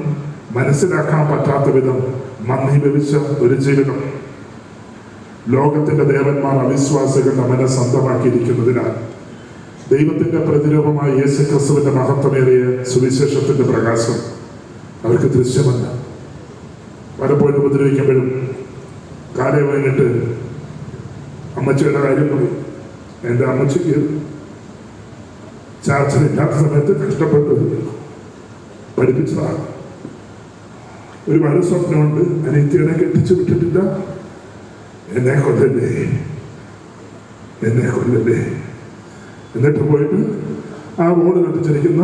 മനസ്സിലാക്കാൻ പറ്റാത്ത വിധം മന്ദീഭവിച്ച ഒരു ജീവിതം. ലോകത്തിന്റെ ദേവന്മാർ അവിശ്വാസികളുടെ മന സ്വന്തമാക്കിയിരിക്കുന്നതിനാൽ ദൈവത്തിന്റെ പ്രതിരൂപമായ യേശു ക്രിസ്തുവിന്റെ മഹത്വമേറിയ സുവിശേഷത്തിന്റെ പ്രകാശം അവർക്ക് ദൃശ്യമല്ല. പലപ്പോഴും ഉപദ്രവിക്കുമ്പോഴും കാലേ കഴിഞ്ഞിട്ട് അമ്മച്ചിയുടെ കാര്യം പറയും. എൻ്റെ അമ്മച്ചിക്ക് ചാച്ചനില്ലാത്ത സമയത്ത് കഷ്ടപ്പെട്ട് പഠിപ്പിച്ചതാണ്. ഒരുപാട് സ്വപ്നമുണ്ട്, അനിത്യനെ കെട്ടിച്ചു വിട്ടിട്ടില്ല, എന്നെ കൊല്ലല്ലേ, എന്നെ കൊല്ലല്ലേ. എന്നിട്ട് പോയിട്ട് ആ ബോർഡ് കെട്ടിച്ചിരിക്കുന്ന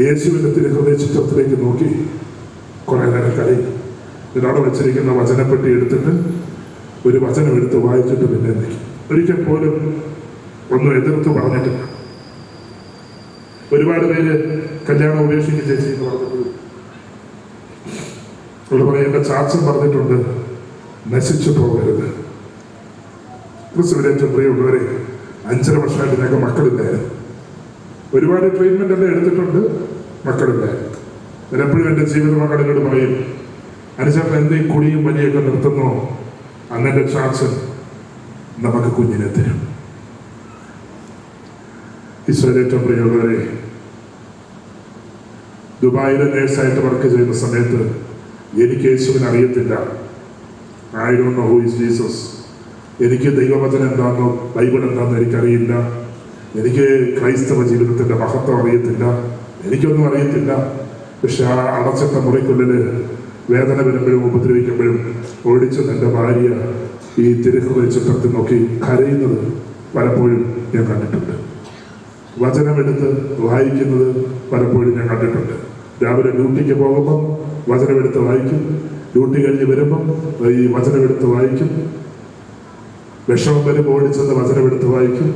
യേശുവിൻ്റെ തിരുഹൃദയ ചിത്രത്തിലേക്ക് നോക്കി കുറേ നേരം കളി. ഇതിനോട് വെച്ചിരിക്കുന്ന വചനപ്പെട്ടി എടുത്തിട്ട് ഒരു വചനം എടുത്ത് വായിച്ചിട്ട് പിന്നെ നിൽക്കും. ഒരിക്കൽ പോലും ഒന്നും എതിർത്ത് പറഞ്ഞിട്ടില്ല. ഒരുപാട് പേര് കല്യാണം ഉപേക്ഷിച്ച് ചേച്ചി എന്ന് പറഞ്ഞിട്ട് ഇവിടെ പറയും, എൻ്റെ ചാച്ചൻ പറഞ്ഞിട്ടുണ്ട്, നശിച്ചു പോകരുത്. ക്രിസ്തുവിനെ ഏറ്റവും പ്രിയമുള്ളവരെ, 5.5 വർഷമായിട്ട് ഞങ്ങൾക്ക് മക്കളില്ലായിരുന്നു. ഒരുപാട് ട്രീറ്റ്മെന്റ് എല്ലാം എടുത്തിട്ടുണ്ട്, മക്കളില്ലായിരുന്നു. ഞാനെപ്പോഴും എൻ്റെ ജീവിത മക്കളിനോട് പറയും, അനുചേട്ടൻ എന്തേ കുടിയും വലിയൊക്കെ നിർത്തുന്നോ, അന്നെൻ്റെ ചാച്ചൻ നമുക്ക് കുഞ്ഞിനെ തരും. ഈശോയുടെ ഏറ്റവും പ്രിയമുള്ളവരെ, ദുബായിലെ നേഴ്സായിട്ട് വർക്ക് ചെയ്യുന്ന സമയത്ത് എനിക്ക് യേശുവിനെ അറിയത്തില്ല. I don't know who is Jesus. എനിക്ക് ദൈവവചനം എന്താണെന്നോ ബൈബിൾ എന്താണെന്നോ എനിക്കറിയില്ല. എനിക്ക് ക്രൈസ്തവ ജീവിതത്തിൻ്റെ മഹത്വം അറിയത്തില്ല, എനിക്കൊന്നും അറിയത്തില്ല. പക്ഷെ ആ അടച്ചിട്ട മുറിക്കുള്ളിൽ വേദന വരുമ്പോഴും ഉപദ്രവിക്കുമ്പോഴും ഓടിച്ച് എൻ്റെ ഭാര്യ ഈ തിരുഹൃദയ ചിത്രത്തിൽ നോക്കി കരയുന്നത് പലപ്പോഴും ഞാൻ കണ്ടിട്ടുണ്ട്. വചനമെടുത്ത് വായിക്കുന്നത് പലപ്പോഴും ഞാൻ കണ്ടിട്ടുണ്ട്. രാവിലെ ഡ്യൂട്ടിക്ക് പോകുമ്പം വചനമെടുത്ത് വായിക്കും, ഡ്യൂട്ടി കഴിഞ്ഞ് വരുമ്പം ഈ വചനമെടുത്ത് വായിക്കും, വിഷമം വരുമ്പോൾ ഓടിച്ചെന്ന് വചനമെടുത്ത് വായിക്കും.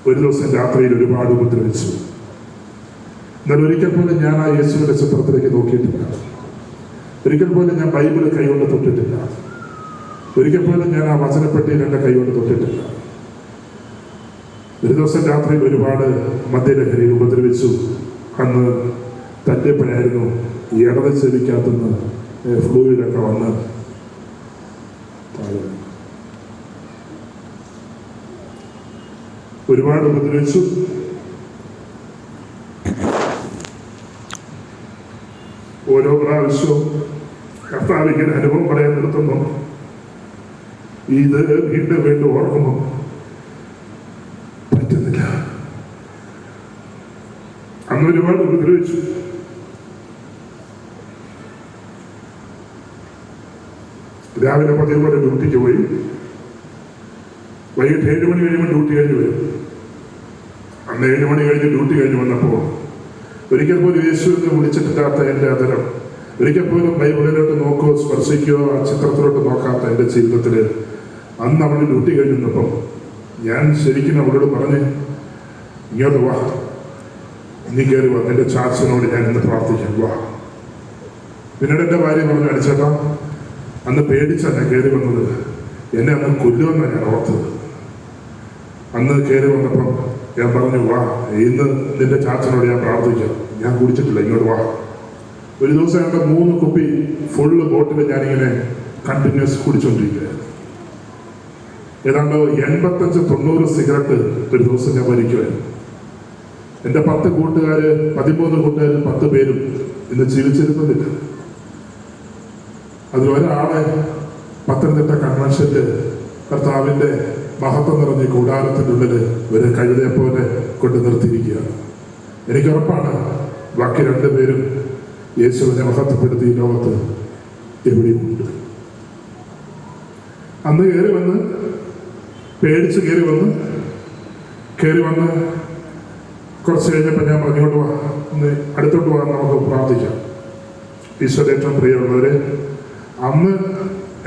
ഒരു ദിവസം രാത്രിയിൽ ഒരുപാട് ഉപദ്രവിച്ചു. എന്നാൽ ഒരിക്കൽ പോലും ഞാൻ ആ യേശുവിന്റെ ചിത്രത്തിലേക്ക് നോക്കിയിട്ടില്ല. ഒരിക്കൽ പോലും ഞാൻ ബൈബിൾ കൈകൊണ്ട് തൊട്ടിട്ടില്ല. ഒരിക്കൽ പോലും ഞാൻ ആ വചനപ്പെട്ടിയിൽ എൻ്റെ കൈകൊണ്ട് തൊട്ടിട്ടില്ല. ഒരു ദിവസം രാത്രിയിൽ ഒരുപാട് മദ്യലഹരി ഉപദ്രവിച്ചു. അന്ന് തട്ടിയപ്പോഴായിരുന്നു ഈ ഇടത് ചെവിക്കകത്തുനിന്ന് ഫ്ലൂയിഡൊക്കെ വന്ന് ഒരുപാട് ഉപദ്രവിച്ചു. ഓരോ പ്രാവശ്യവും കർത്താവിന്റെ അനുഭവം പറയാൻ നിർത്തുന്നു. ഇത് വീണ്ടും വീണ്ടും ഓർക്കുന്നു, പറ്റുന്നില്ല. അന്ന് ഒരുപാട് ഉപദ്രവിച്ചു. രാവിലെ 10 പോലെ ഡ്യൂട്ടിക്ക് പോയി. വൈകിട്ട് 7 മണി കഴിയുമ്പോൾ ഡ്യൂട്ടി കഴിഞ്ഞ് വരും. അന്ന് 7 മണി കഴിഞ്ഞ് ഡ്യൂട്ടി കഴിഞ്ഞ് വന്നപ്പോൾ ഒരിക്കൽ പോലും യേശുവിനെ വിളിച്ചിട്ടില്ലാത്ത എൻ്റെ അതരം, ഒരിക്കൽ പോലും ബൈബിളിലോട്ട് നോക്കുകയോ സ്പർശിക്കുകയോ ആ ചിത്രത്തിലോട്ട് നോക്കാത്ത എൻ്റെ ജീവിതത്തിൽ അന്ന് അവൾ ഡ്യൂട്ടി കഴിഞ്ഞപ്പം ഞാൻ ശരിക്കും അവളോട് പറഞ്ഞ്, ഇങ്ങോട്ട് വാ, നീ കയറി വാ, എൻ്റെ ചാച്ചനോട് ഞാൻ ഇന്ന് പ്രാർത്ഥിക്കാം, വാ. പിന്നീട് എൻ്റെ ഭാര്യ പറഞ്ഞു, അടിച്ചേട്ടാ അന്ന് പേടിച്ചാണ് ഞാൻ കയറി വന്നത്, എന്നെ അന്ന് കൊല്ലുമെന്നാണ് ഞാൻ ഓർത്തത്. അന്ന് കയറി വന്നപ്പം ഞാൻ പറഞ്ഞു, വാ, ഇന്ന് നിന്റെ ചാച്ചനോട് ഞാൻ പ്രാർത്ഥിക്കാം, ഞാൻ കുടിച്ചിട്ടില്ല, ഇങ്ങോട്ട് വാ. ഒരു ദിവസം എൻ്റെ 3 കുപ്പി ഫുള്ള് ബോട്ടിൽ ഞാനിങ്ങനെ കണ്ടിന്യൂസ് കുടിച്ചോണ്ടിരിക്കുകയായിരുന്നു. ഏതാണ്ട് 85-90 സിഗരറ്റ് ഒരു ദിവസം ഞാൻ വലിക്കുമായിരുന്നു. എൻ്റെ 10 കൂട്ടുകാര് 13 കൂട്ടുകാരും 10 പേരും ഇന്ന് ജീവിച്ചിരുന്നില്ല. അതിലൊരാളെ പത്തനംതിട്ട കൺവെൻഷനിൽ കർത്താവിൻ്റെ മഹത്വം നിറഞ്ഞ കൂടാരത്തിൻ്റെ ഉള്ളിൽ ഒരു കഴുതയെ പോലെ കൊണ്ട് നിർത്തിയിരിക്കുകയാണ്. എനിക്കുറപ്പാണ് ബാക്കി 2 പേരും യേശുവിനെ മഹത്വപ്പെടുത്തി ഈ ലോകത്ത് എവിടെയുമുണ്ട്. അന്ന് കയറി വന്ന് പേടിച്ച് കയറി വന്ന് കുറച്ച് കഴിഞ്ഞപ്പോൾ ഞാൻ പറഞ്ഞോട്ട് വാ, ഒന്ന് അടുത്തോട്ട് പോകാൻ നമുക്ക് പ്രാർത്ഥിക്കാം. ഈശോയുടെ ഏറ്റവും പ്രിയമുള്ളവരെ, അന്ന്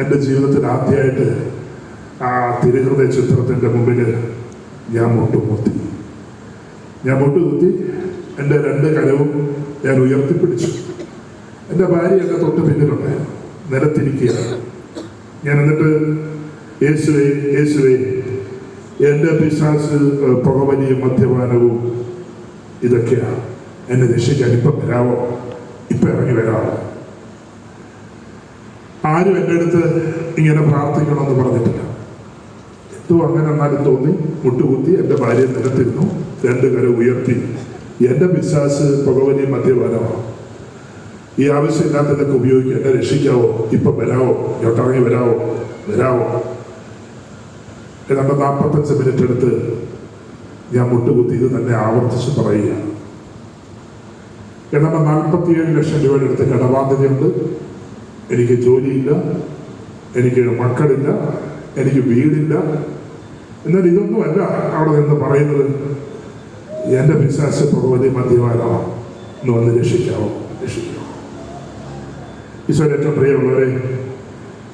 എൻ്റെ ജീവിതത്തിൽ ആദ്യമായിട്ട് ആ തിരുഹൃദയ ചിത്രത്തിൻ്റെ മുമ്പിൽ ഞാൻ മുട്ടുകുത്തി. എൻ്റെ 2 കരവും ഞാൻ ഉയർത്തിപ്പിടിച്ചു. എൻ്റെ ഭാര്യ എൻ്റെ തൊട്ട് പിന്നിലുണ്ടായിരുന്നു, നിലത്തിരിക്കുകയാണ്. ഞാൻ എന്നിട്ട് യേശുവേ യേശുവേ, എൻ്റെ പിശാച് പുകവലിയും മദ്യപാനവും ഇതൊക്കെയാണ്, എന്നെ രക്ഷിക്കാൻ ഇപ്പം വരാവോ, ഇപ്പം ഇറങ്ങി വരാവോ. ആരും എൻ്റെ അടുത്ത് ഇങ്ങനെ പ്രാർത്ഥിക്കണമെന്ന് പറഞ്ഞിട്ടില്ല. എന്തോ അങ്ങനെ എന്നാലും തോന്നി, മുട്ടുകുത്തി എൻ്റെ ഭാര്യ നിലത്തിരുന്നു, 2 കര ഉയർത്തി. എൻ്റെ പിശാച് പുകവലിയും മദ്യപാനമാണ്, ഈ ആവശ്യമില്ലാത്തതൊക്കെ ഉപയോഗിക്കുക, എന്നെ രക്ഷിക്കാവോ, ഇപ്പം വരാവോ, ഇങ്ങോട്ടിറങ്ങി വരാവോ. ഏതാണ്ട് 45 മിനിറ്റ് എടുത്ത് ഞാൻ മുട്ടുകുത്തി ഇത് തന്നെ ആവർത്തിച്ച് പറയുക. ഏതാണ്ട് 47 ലക്ഷം രൂപയുടെ അടുത്ത് കടബാധ്യതയുണ്ട്. എനിക്ക് ജോലിയില്ല, എനിക്ക് മക്കളില്ല, എനിക്ക് വീടില്ല. എന്നാൽ ഇതൊന്നുമല്ല അവിടെ നിന്ന് പറയുന്നത്, എൻ്റെ പിശാച് പുകവലി മദ്യപാനമോ എന്ന് വന്ന് രക്ഷിക്കാവോ. ഈശോയുടെ ഏറ്റവും പ്രിയമുള്ളവരെ,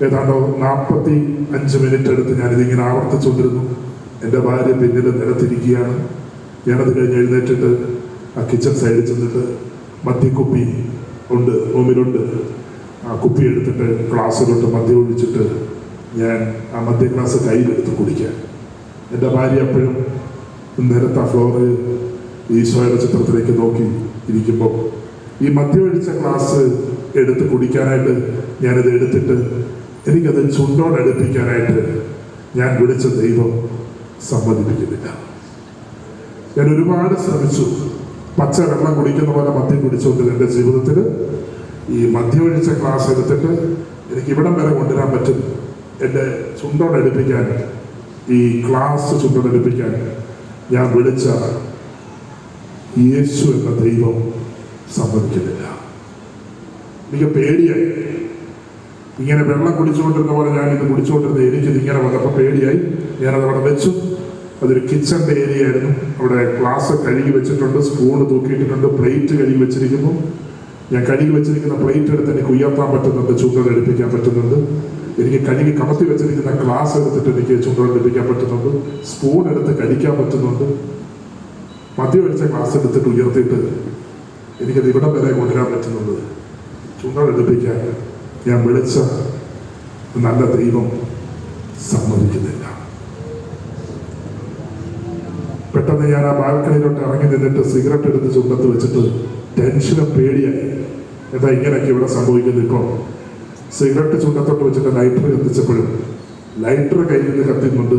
ഏതാണ്ടോ 45 മിനിറ്റ് എടുത്ത് ഞാനിതിങ്ങനെ ആവർത്തിച്ചുകൊണ്ടിരുന്നു. എൻ്റെ ഭാര്യ പിന്നിൽ നിലത്തിരിക്കുകയാണ്. ഞാനത് കഴിഞ്ഞ് എഴുന്നേറ്റിട്ട് ആ കിച്ചൺ സൈഡിൽ ചെന്നിട്ട് മദ്യക്കുപ്പി ഉണ്ട്, റൂമിലുണ്ട്, ആ കുപ്പി എടുത്തിട്ട് ഗ്ലാസ്സിലോട്ട് മദ്യം ഒഴിച്ചിട്ട് ഞാൻ ആ മദ്യ ഗ്ലാസ് കയ്യിലെടുത്ത് കുടിക്കാൻ. എൻ്റെ ഭാര്യ എപ്പോഴും നിരത്ത ഫ്ലോറിൽ ഈശോയുടെ ചിത്രത്തിലേക്ക് നോക്കി ഇരിക്കുമ്പോൾ ഈ മദ്യം ഒഴിച്ച ഗ്ലാസ് എടുത്ത് കുടിക്കാനായിട്ട് ഞാനിത് എടുത്തിട്ട് എനിക്കത് ചുണ്ടോടടുപ്പിക്കാനായിട്ട് ഞാൻ വിളിച്ച ദൈവം സമ്മതിപ്പിക്കുന്നില്ല. ഞാൻ ഒരുപാട് ശ്രമിച്ചു. പച്ച വെള്ളം കുടിക്കുന്ന പോലെ മദ്യം കുടിച്ചുകൊണ്ട് എൻ്റെ ജീവിതത്തിൽ ഈ മദ്യം ഒഴിച്ച ഗ്ലാസ് എടുത്തിട്ട് എനിക്ക് ഇവിടം വരെ കൊണ്ടുവരാൻ പറ്റും. എൻ്റെ ചുണ്ടോടടുപ്പിക്കാൻ, ഈ ഗ്ലാസ് ചുണ്ടോടടുപ്പിക്കാൻ ഞാൻ വിളിച്ച യേശു എന്ന ദൈവം സമ്മതിക്കുന്നില്ല. എനിക്ക് പേടിയായി. ഇങ്ങനെ വെള്ളം കുടിച്ചുകൊണ്ടിരുന്ന പോലെ ഞാനിത് കുടിച്ചുകൊണ്ടിരുന്നത് എനിക്കിത് ഇങ്ങനെ വന്നപ്പോൾ പേടിയായി. ഞാനത് അവിടെ വെച്ചു. അതൊരു കിച്ചണിൻ്റെ ഏരിയ ആയിരുന്നു. അവിടെ ഗ്ലാസ് കഴുകി വെച്ചിട്ടുണ്ട്, സ്പൂണ് തൂക്കിയിട്ടിട്ടുണ്ട്, പ്ലേറ്റ് കഴുകി വെച്ചിരിക്കുന്നു. ഞാൻ കഴുകി വെച്ചിരിക്കുന്ന പ്ലേറ്റ് എടുത്ത് എനിക്ക് ഉയർത്താൻ പറ്റുന്നുണ്ട്, ചുണ്ടലെടുപ്പിക്കാൻ പറ്റുന്നുണ്ട്. എനിക്ക് കഴുകി കമത്തി വെച്ചിരിക്കുന്ന ഗ്ലാസ് എടുത്തിട്ട് എനിക്ക് ചുണ്ടലെടുപ്പിക്കാൻ പറ്റുന്നുണ്ട്. സ്പൂൺ എടുത്ത് കഴിക്കാൻ പറ്റുന്നുണ്ട്. മദ്യം ഒഴിച്ച ഗ്ലാസ് എടുത്തിട്ട് ഉയർത്തിയിട്ട് എനിക്കത് ഇവിടം വരെ കൊണ്ടുവരാൻ പറ്റുന്നുണ്ട്. ചുണ്ടലെടുപ്പിക്കാൻ ഞാൻ വിളിച്ച നല്ല ദൈവം സമ്മതിക്കുന്നില്ല. പെട്ടെന്ന് ഞാൻ ആ ബാൽക്കണിയിലോട്ട് ഇറങ്ങി നിന്നിട്ട് സിഗരറ്റ് എടുത്ത് ചുണ്ടത്ത് വെച്ചിട്ട് ടെൻഷനും പേടിയായി. എന്താ ഇങ്ങനെയൊക്കെ ഇവിടെ സംഭവിക്കുന്നത്? ഇപ്പോൾ സിഗരറ്റ് ചുണ്ടത്തോട്ട് വെച്ചിട്ട് ലൈറ്റർ കത്തിച്ചപ്പോഴും ലൈറ്റർ കയ്യിൽ നിന്ന് കത്തിക്കൊണ്ട്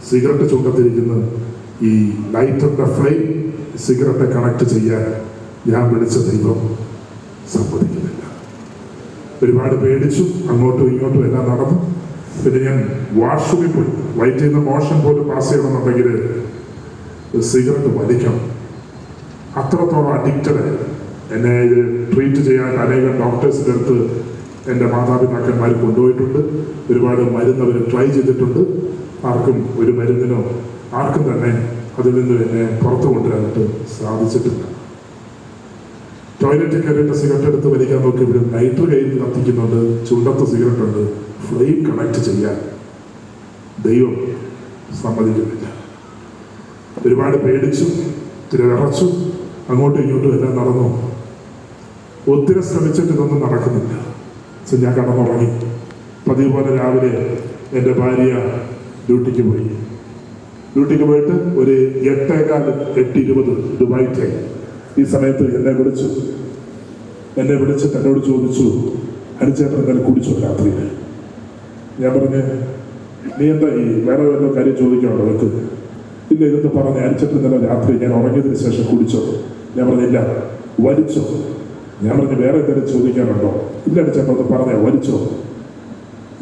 സിഗരറ്റ് ചുണ്ടത്തിരിക്കുന്ന ഈ ലൈറ്ററിന്റെ ഫ്ലെയിം സിഗരറ്റ് കണക്ട് ചെയ്യാൻ ഞാൻ വിളിച്ച ദൈവം സമ്മതിക്കുന്നില്ല. ഒരുപാട് പേടിച്ചു, അങ്ങോട്ടും ഇങ്ങോട്ടും എല്ലാം നടന്നു. പിന്നെ ഞാൻ വാഷ്റൂമിൽ പോയി. വയറ്റിൽ നിന്ന് മോഷൻ പോലും പാസ് ചെയ്യണമെന്നുണ്ടെങ്കിൽ സിഗരറ്റ് വലിക്കണം. അത്രത്തോളം അഡിക്റ്റഡ്. എന്നെ ഇത് ട്രീറ്റ് ചെയ്യാൻ അനേകം ഡോക്ടേഴ്സിൻ്റെ അടുത്ത് എൻ്റെ മാതാപിതാക്കന്മാർ കൊണ്ടുപോയിട്ടുണ്ട്. ഒരുപാട് മരുന്ന് അവർ ട്രൈ ചെയ്തിട്ടുണ്ട്. ആർക്കും ഒരു മരുന്നിനോ ആർക്കും തന്നെ അതിൽ നിന്ന് എന്നെ പുറത്തു കൊണ്ടുവരാനായിട്ട് സാധിച്ചിട്ടില്ല. ടോയ്ലറ്റിൽ കയറിയിട്ട് സിഗരറ്റ് എടുത്ത് വലിക്കാൻ നോക്കിയപ്പോഴും ലൈറ്റർ കയ്യിൽ കത്തിക്കുന്നുണ്ട്, ചുണ്ടത്ത് സിഗരറ്റ് ഉണ്ട്. ഫ്ലെയിം കണക്ട് ചെയ്യാൻ ദൈവം സമ്മതിക്കുന്നില്ല. ഒരുപാട് പേടിച്ചു, ഇത്തിരി വിറച്ചു, അങ്ങോട്ടും ഇങ്ങോട്ടും എല്ലാം നടന്നു. ഒത്തിരി ശ്രമിച്ചിട്ട് ഇതൊന്നും നടക്കുന്നില്ല. ഞാൻ കടന്നുറങ്ങി. പതിവ് പോലെ രാവിലെ എൻ്റെ ഭാര്യ ഡ്യൂട്ടിക്ക് പോയി. ഡ്യൂട്ടിക്ക് പോയിട്ട് ഒരു 8:15, 8:20 ദുബായ് ടൈം. ഈ സമയത്ത് എന്നെ വിളിച്ചിട്ട് എന്നോട് ചോദിച്ചു, ഹരിച്ചേട്ടൻ എന്തായാലും കുടിച്ചോ രാത്രിയിൽ? ഞാൻ പറഞ്ഞ്, നീ എന്താ ഈ വേറെ വല്ല കാര്യം ചോദിക്കാനുണ്ടോ വെക്ക്? ഇല്ല, ഇതൊന്ന് പറഞ്ഞ് ഹരിച്ചേട്ടൻ ഇന്നലെ രാത്രി ഞാൻ ഉറങ്ങിയതിന് ശേഷം കുടിച്ചോ? ഞാൻ പറഞ്ഞില്ല. വലിച്ചോ? ഞാൻ പറഞ്ഞു വേറെ എന്തെങ്കിലും ചോദിക്കാനുണ്ടോ? ഇല്ല ഹരിച്ചേട്ടൻ, ഒന്ന് പറഞ്ഞേ, വലിച്ചോ?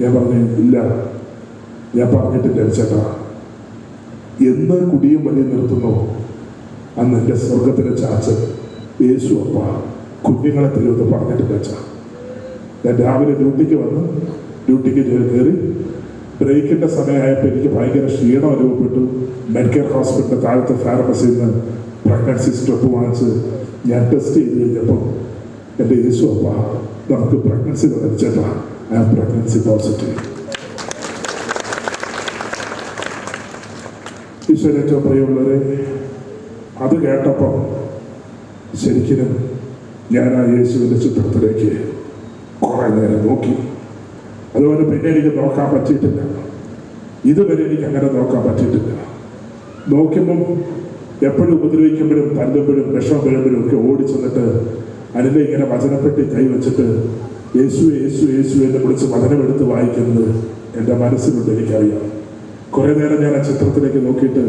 ഞാൻ പറഞ്ഞു ഇല്ല, ഞാൻ പറഞ്ഞിട്ടില്ല ഹരിച്ചേട്ടാ. എന്ന് കുടിയും വലിയ നിർത്തുന്നോ അന്ന് എൻ്റെ സ്വർഗത്തിലെ ചാച്ചൻ യേശു അപ്പ കുഞ്ഞുങ്ങളെ തരുമെന്ന് പറഞ്ഞിട്ടില്ല അച്ഛാ. ഞാൻ രാവിലെ ഡ്യൂട്ടിക്ക് കയറി ബ്രേക്കിൻ്റെ സമയമായപ്പോൾ എനിക്ക് ഭയങ്കര ക്ഷീണം അനുഭവപ്പെട്ടു. മെഡിക്കൽ ഹോസ്പിറ്റലിൻ്റെ താഴത്തെ ഫാർമസിയിൽ നിന്ന് പ്രഗ്നൻസി സ്റ്റെപ്പ് വാങ്ങിച്ച് ഞാൻ ടെസ്റ്റ് ചെയ്ത് കഴിഞ്ഞപ്പോൾ എൻ്റെ യേശു അപ്പ നമുക്ക് പ്രഗ്നൻസി വന്നിച്ചേട്ടാ, ഐ ആം പ്രഗ്നൻസി പോസിറ്റീവ്. ഈശ്വരൻ ഏറ്റവും പ്രിയമുള്ളവരെ, അത് കേട്ടപ്പോൾ ശരിക്കും ഞാൻ ആ യേശുവിൻ്റെ ചിത്രത്തിലേക്ക് കുറേ നേരം നോക്കി. അതുപോലെ പിന്നെ എനിക്ക് നോക്കാൻ പറ്റിയിട്ടില്ല. ഇതുവരെ എനിക്ക് അങ്ങനെ നോക്കാൻ പറ്റിയിട്ടില്ല. നോക്കുമ്പം എപ്പോഴും ഉപദ്രവിക്കുമ്പോഴും തല്ലുമ്പോഴും വിഷം വരുമ്പോഴും ഒക്കെ ഓടിച്ചെന്നിട്ട് അതിൻ്റെ ഇങ്ങനെ വചനപ്പെട്ടി കൈവച്ചിട്ട് യേശു യേശു യേശു എന്ന് വിളിച്ച് വചനമെടുത്ത് വായിക്കുന്നത് എൻ്റെ മനസ്സിലുണ്ട്, എനിക്കറിയാം. കുറേ നേരം ഞാൻ ആ ചിത്രത്തിലേക്ക് നോക്കിയിട്ട്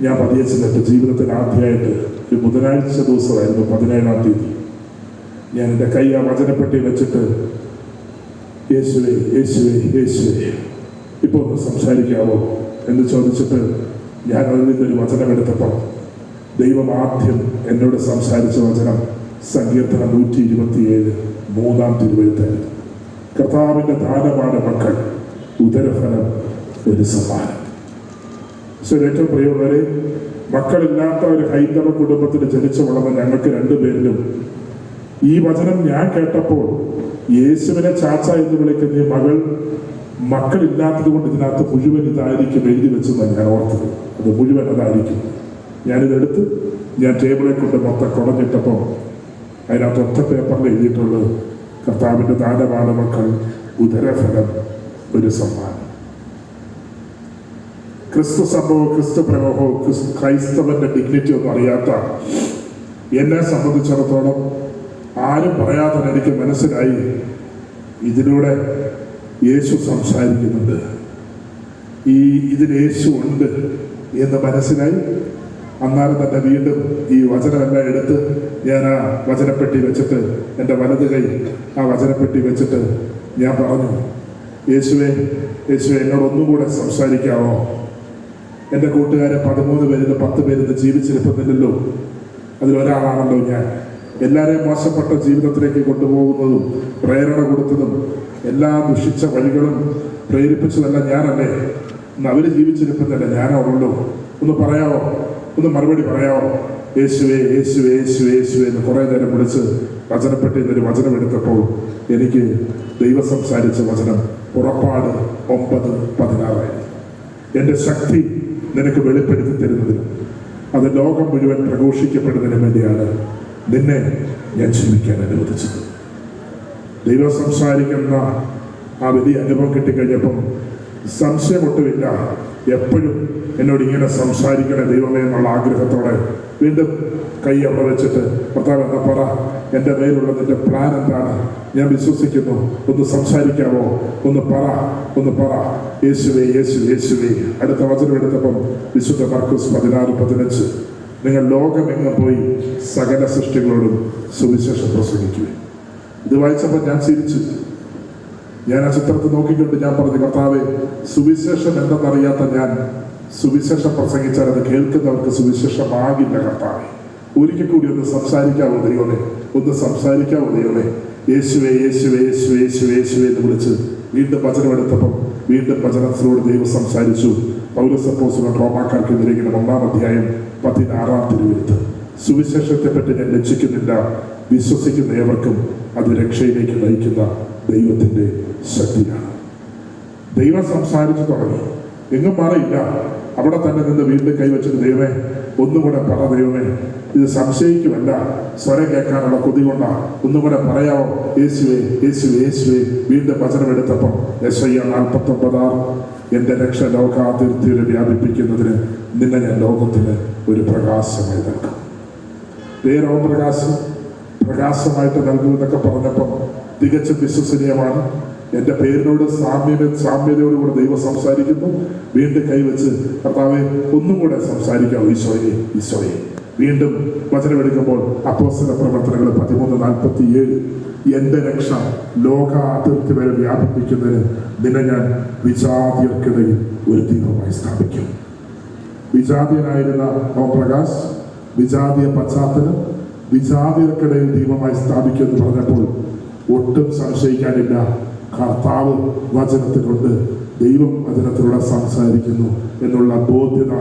ഞാൻ പതിയെ ചെന്നിട്ട് ജീവിതത്തിൽ ആദ്യമായിട്ട് ഒരു ബുധനാഴ്ച ദിവസമായിരുന്നു, 17-ാം തീയതി, ഞാൻ എൻ്റെ കൈ ആ വചനപ്പെട്ടി വെച്ചിട്ട് യേശുവേ യേശുവേ യേശുവേ ഇപ്പോൾ ഒന്ന് സംസാരിക്കാമോ എന്ന് ചോദിച്ചിട്ട് ഞാൻ അതിൽ നിന്നൊരു വചനമെടുത്തപ്പോൾ ദൈവം ആദ്യം എന്നോട് സംസാരിച്ച വചനം സങ്കീർത്തനം 127 3-ാം തിരുവെഴുത്തായിരുന്നു. കർത്താവിൻ്റെ ദാനമാണ് മക്കൾ, ഉദരഫലം ഒരു സമ്മാനം. ഏറ്റവും പ്രിയമുള്ളവരെ, മക്കളില്ലാത്ത ഒരു ഹൈന്ദവ കുടുംബത്തിൽ ജനിച്ചു വളർന്ന ഞങ്ങൾക്ക് രണ്ടുപേരിലും ഈ വചനം ഞാൻ കേട്ടപ്പോൾ യേശുവിനെ ചാച്ച എന്ന് വിളിക്കുന്ന ഈ മക്കളില്ലാത്തത് കൊണ്ട് ഇതിനകത്ത് മുഴുവൻ ഇതായിരിക്കും എഴുതി വെച്ചെന്നാണ് ഞാൻ ഓർത്തത്. അത് മുഴുവൻ അതായിരിക്കും. ഞാനിതെടുത്ത് ഞാൻ ടേബിളെ കൊണ്ട് മൊത്തം കുടഞ്ഞിട്ടപ്പോൾ അതിനകത്ത് ഒറ്റ പേപ്പറിൽ എഴുതിയിട്ടുള്ളത് കർത്താവിൻ്റെ ദാനമാണ് മക്കൾ, ഉദരഫലം ഒരു സമ്മാനം. ക്രിസ്തു സംഭവം, ക്രിസ്തു പ്രയോഗവും ക്രൈസ്തവന്റെ ഡിഗ്നിറ്റി ഒന്നും അറിയാത്ത എന്നെ സംബന്ധിച്ചിടത്തോളം ആരും പറയാതെ എനിക്ക് മനസ്സിലായി ഇതിലൂടെ യേശു സംസാരിക്കുന്നുണ്ട്, ഇതിൽ യേശു ഉണ്ട് എന്ന് മനസ്സിലായി. അന്നാലും തന്നെ വീണ്ടും ഈ വചനമെല്ലാം എടുത്ത് ഞാൻ ആ വചനപ്പെട്ടി വെച്ചിട്ട് എൻ്റെ വലത് കൈ ആ വചനപ്പെട്ടി വെച്ചിട്ട് ഞാൻ പറഞ്ഞു, യേശുവേ യേശുവേ എന്നോട് ഒന്നും കൂടെ സംസാരിക്കാമോ? എൻ്റെ കൂട്ടുകാരെ 13 പേരിൽ 10 പേരിൽ ജീവിച്ചിരിപ്പുന്നില്ലല്ലോ, അതിലൊരാളാണല്ലോ ഞാൻ. എല്ലാവരെയും മോശപ്പെട്ട ജീവിതത്തിലേക്ക് കൊണ്ടുപോകുന്നതും പ്രേരണ കൊടുത്തതും എല്ലാ ദുഷിച്ച വഴികളും പ്രേരിപ്പിച്ചതെല്ലാം ഞാനല്ലേ? ഇന്ന് അവർ ജീവിച്ചിരിപ്പുന്നല്ലേ ഞാനോ ഉള്ളൂ? ഒന്ന് പറയാമോ? ഒന്ന് മറുപടി പറയാമോ? യേശുവേ യേശുവേ യേശുവേ യേശുവേ എന്ന് കുറേ നേരം വിളിച്ച് വചനപ്പെട്ടി എന്നൊരു വചനം എടുത്തപ്പോൾ എനിക്ക് ദൈവം സംസാരിച്ച വചനം പുറപ്പാട് 9:16 എൻ്റെ ശക്തി നിനക്ക് വെളിപ്പെടുത്തി തരുന്നതിനും അത് ലോകം മുഴുവൻ പ്രഘോഷിക്കപ്പെടുന്നതിന് വേണ്ടിയാണ് നിന്നെ ഞാൻ ജീവിക്കാൻ അനുവദിച്ചത്. ദൈവം സംസാരിക്കുന്ന ആ വലിയ അനുഭവം കിട്ടിക്കഴിഞ്ഞപ്പം സംശയമൊട്ടുമില്ല, എപ്പോഴും എന്നോട് ഇങ്ങനെ സംസാരിക്കണേ ദൈവമേ എന്നുള്ള ആഗ്രഹത്തോടെ വീണ്ടും കൈ അവിടെ വെച്ചിട്ട് കർത്താവ് എന്നാ പറ, എൻ്റെ മേലുള്ള നിന്റെ പ്ലാൻ എന്താണ്? ഞാൻ വിശ്വസിക്കുന്നു. ഒന്ന് സംസാരിക്കാമോ? ഒന്ന് പറ. യേശുവേ യേശുവേ യേശുവേ. അടുത്ത വചനം എടുത്തപ്പം വിശുദ്ധ മർക്കോസ് 16:15 നിങ്ങൾ ലോകമെങ്ങും പോയി സകല സൃഷ്ടികളോടും സുവിശേഷം പ്രസംഗിക്കുക. ഇത് വായിച്ചപ്പോൾ ഞാൻ ചിരിച്ചു. ഞാൻ ആ ചിത്രത്തിൽ നോക്കിക്കൊണ്ട് ഞാൻ പറഞ്ഞു, കർത്താവേ, സുവിശേഷം എന്തെന്നറിയാത്ത ഞാൻ സുവിശേഷം പ്രസംഗിച്ചാൽ അത് കേൾക്കുന്നവർക്ക് സുവിശേഷമാകില്ല കർത്താവേ. ഒരിക്കൽ കൂടി ഒന്ന് സംസാരിക്കാവോ ദൈവമേ? ഒന്ന് സംസാരിക്കാവോ ദൈവമേ? യേശുവേ യേശുവേ യേശുവേ യേശുവേ യേശുവേ എന്ന് വിളിച്ച് വീണ്ടും വചനമെടുത്തപ്പം വീണ്ടും വചനത്തിലൂടെ ദൈവം സംസാരിച്ചു. പൗലോസ് അപ്പോസ്തലൻ റോമാക്കാർക്ക് ലേഖനം 1:16 സുവിശേഷത്തെപ്പറ്റി ഞാൻ ലജ്ജിക്കുന്നില്ല, വിശ്വസിക്കുന്ന ഏവർക്കും അത് രക്ഷയിലേക്ക് നയിക്കുന്ന ദൈവത്തിൻ്റെ ശക്തിയാണ്. ദൈവം സംസാരിച്ചു തുടങ്ങി, എങ്ങും മാറിയില്ല. അവിടെ തന്നെ നിന്ന് വീണ്ടും കൈവച്ചിട്ട് ദൈവമേ ഒന്നുകൂടെ പറ ദൈവമേ, ഇത് സംശയിക്കുമല്ല, സ്വരം കേൾക്കാനുള്ള കൊതി കൊണ്ടാ, ഒന്നുകൂടെ പറയാമോ? യേശുവേ യേശുവേ യേശുവേ. വീണ്ടും വചനമെടുത്തപ്പം യെശയ്യാ 49:6 എൻ്റെ രക്ഷ ലോകാതിർത്തിയിൽ വ്യാപിപ്പിക്കുന്നതിന് നിന്നെ ഞാൻ ലോകത്തിന് ഒരു പ്രകാശമായി നൽകും. പേരോ പ്രകാശമായിട്ട് നൽകുമെന്നൊക്കെ പറഞ്ഞപ്പം തികച്ചും വിശ്വസനീയമാണ്. എൻ്റെ പേരിനോട് സാമ്യതയോടുകൂടെ ദൈവം സംസാരിക്കുന്നു. വീണ്ടും കൈവച്ച് കർത്താവെ ഒന്നും കൂടെ സംസാരിക്കാം ഈശോയെ. വീണ്ടും വചനമെടുക്കുമ്പോൾ അപ്പോസ്തല പ്രവർത്തനങ്ങൾ 13:47 എൻ്റെ രക്ഷ ലോകാതിർത്തി വരെ വ്യാപിപ്പിക്കുന്നതിന് നിന്നെ ഞാൻ വിജാതിയർക്കിടയിൽ ഒരു ദീപമായി സ്ഥാപിക്കും. വിജാതിയനായിരുന്ന ഓംപ്രകാശ് വിജാതീയ പശ്ചാത്തലം വിജാതിയർക്കിടയിൽ ദീപമായി സ്ഥാപിക്കുമെന്ന് പറഞ്ഞപ്പോൾ ഒട്ടും സംശയിക്കാനില്ല. കർത്താവ് വചനത്തിലുണ്ട്, ദൈവം വചനത്തിലൂടെ സംസാരിക്കുന്നു എന്നുള്ള ബോധ്യത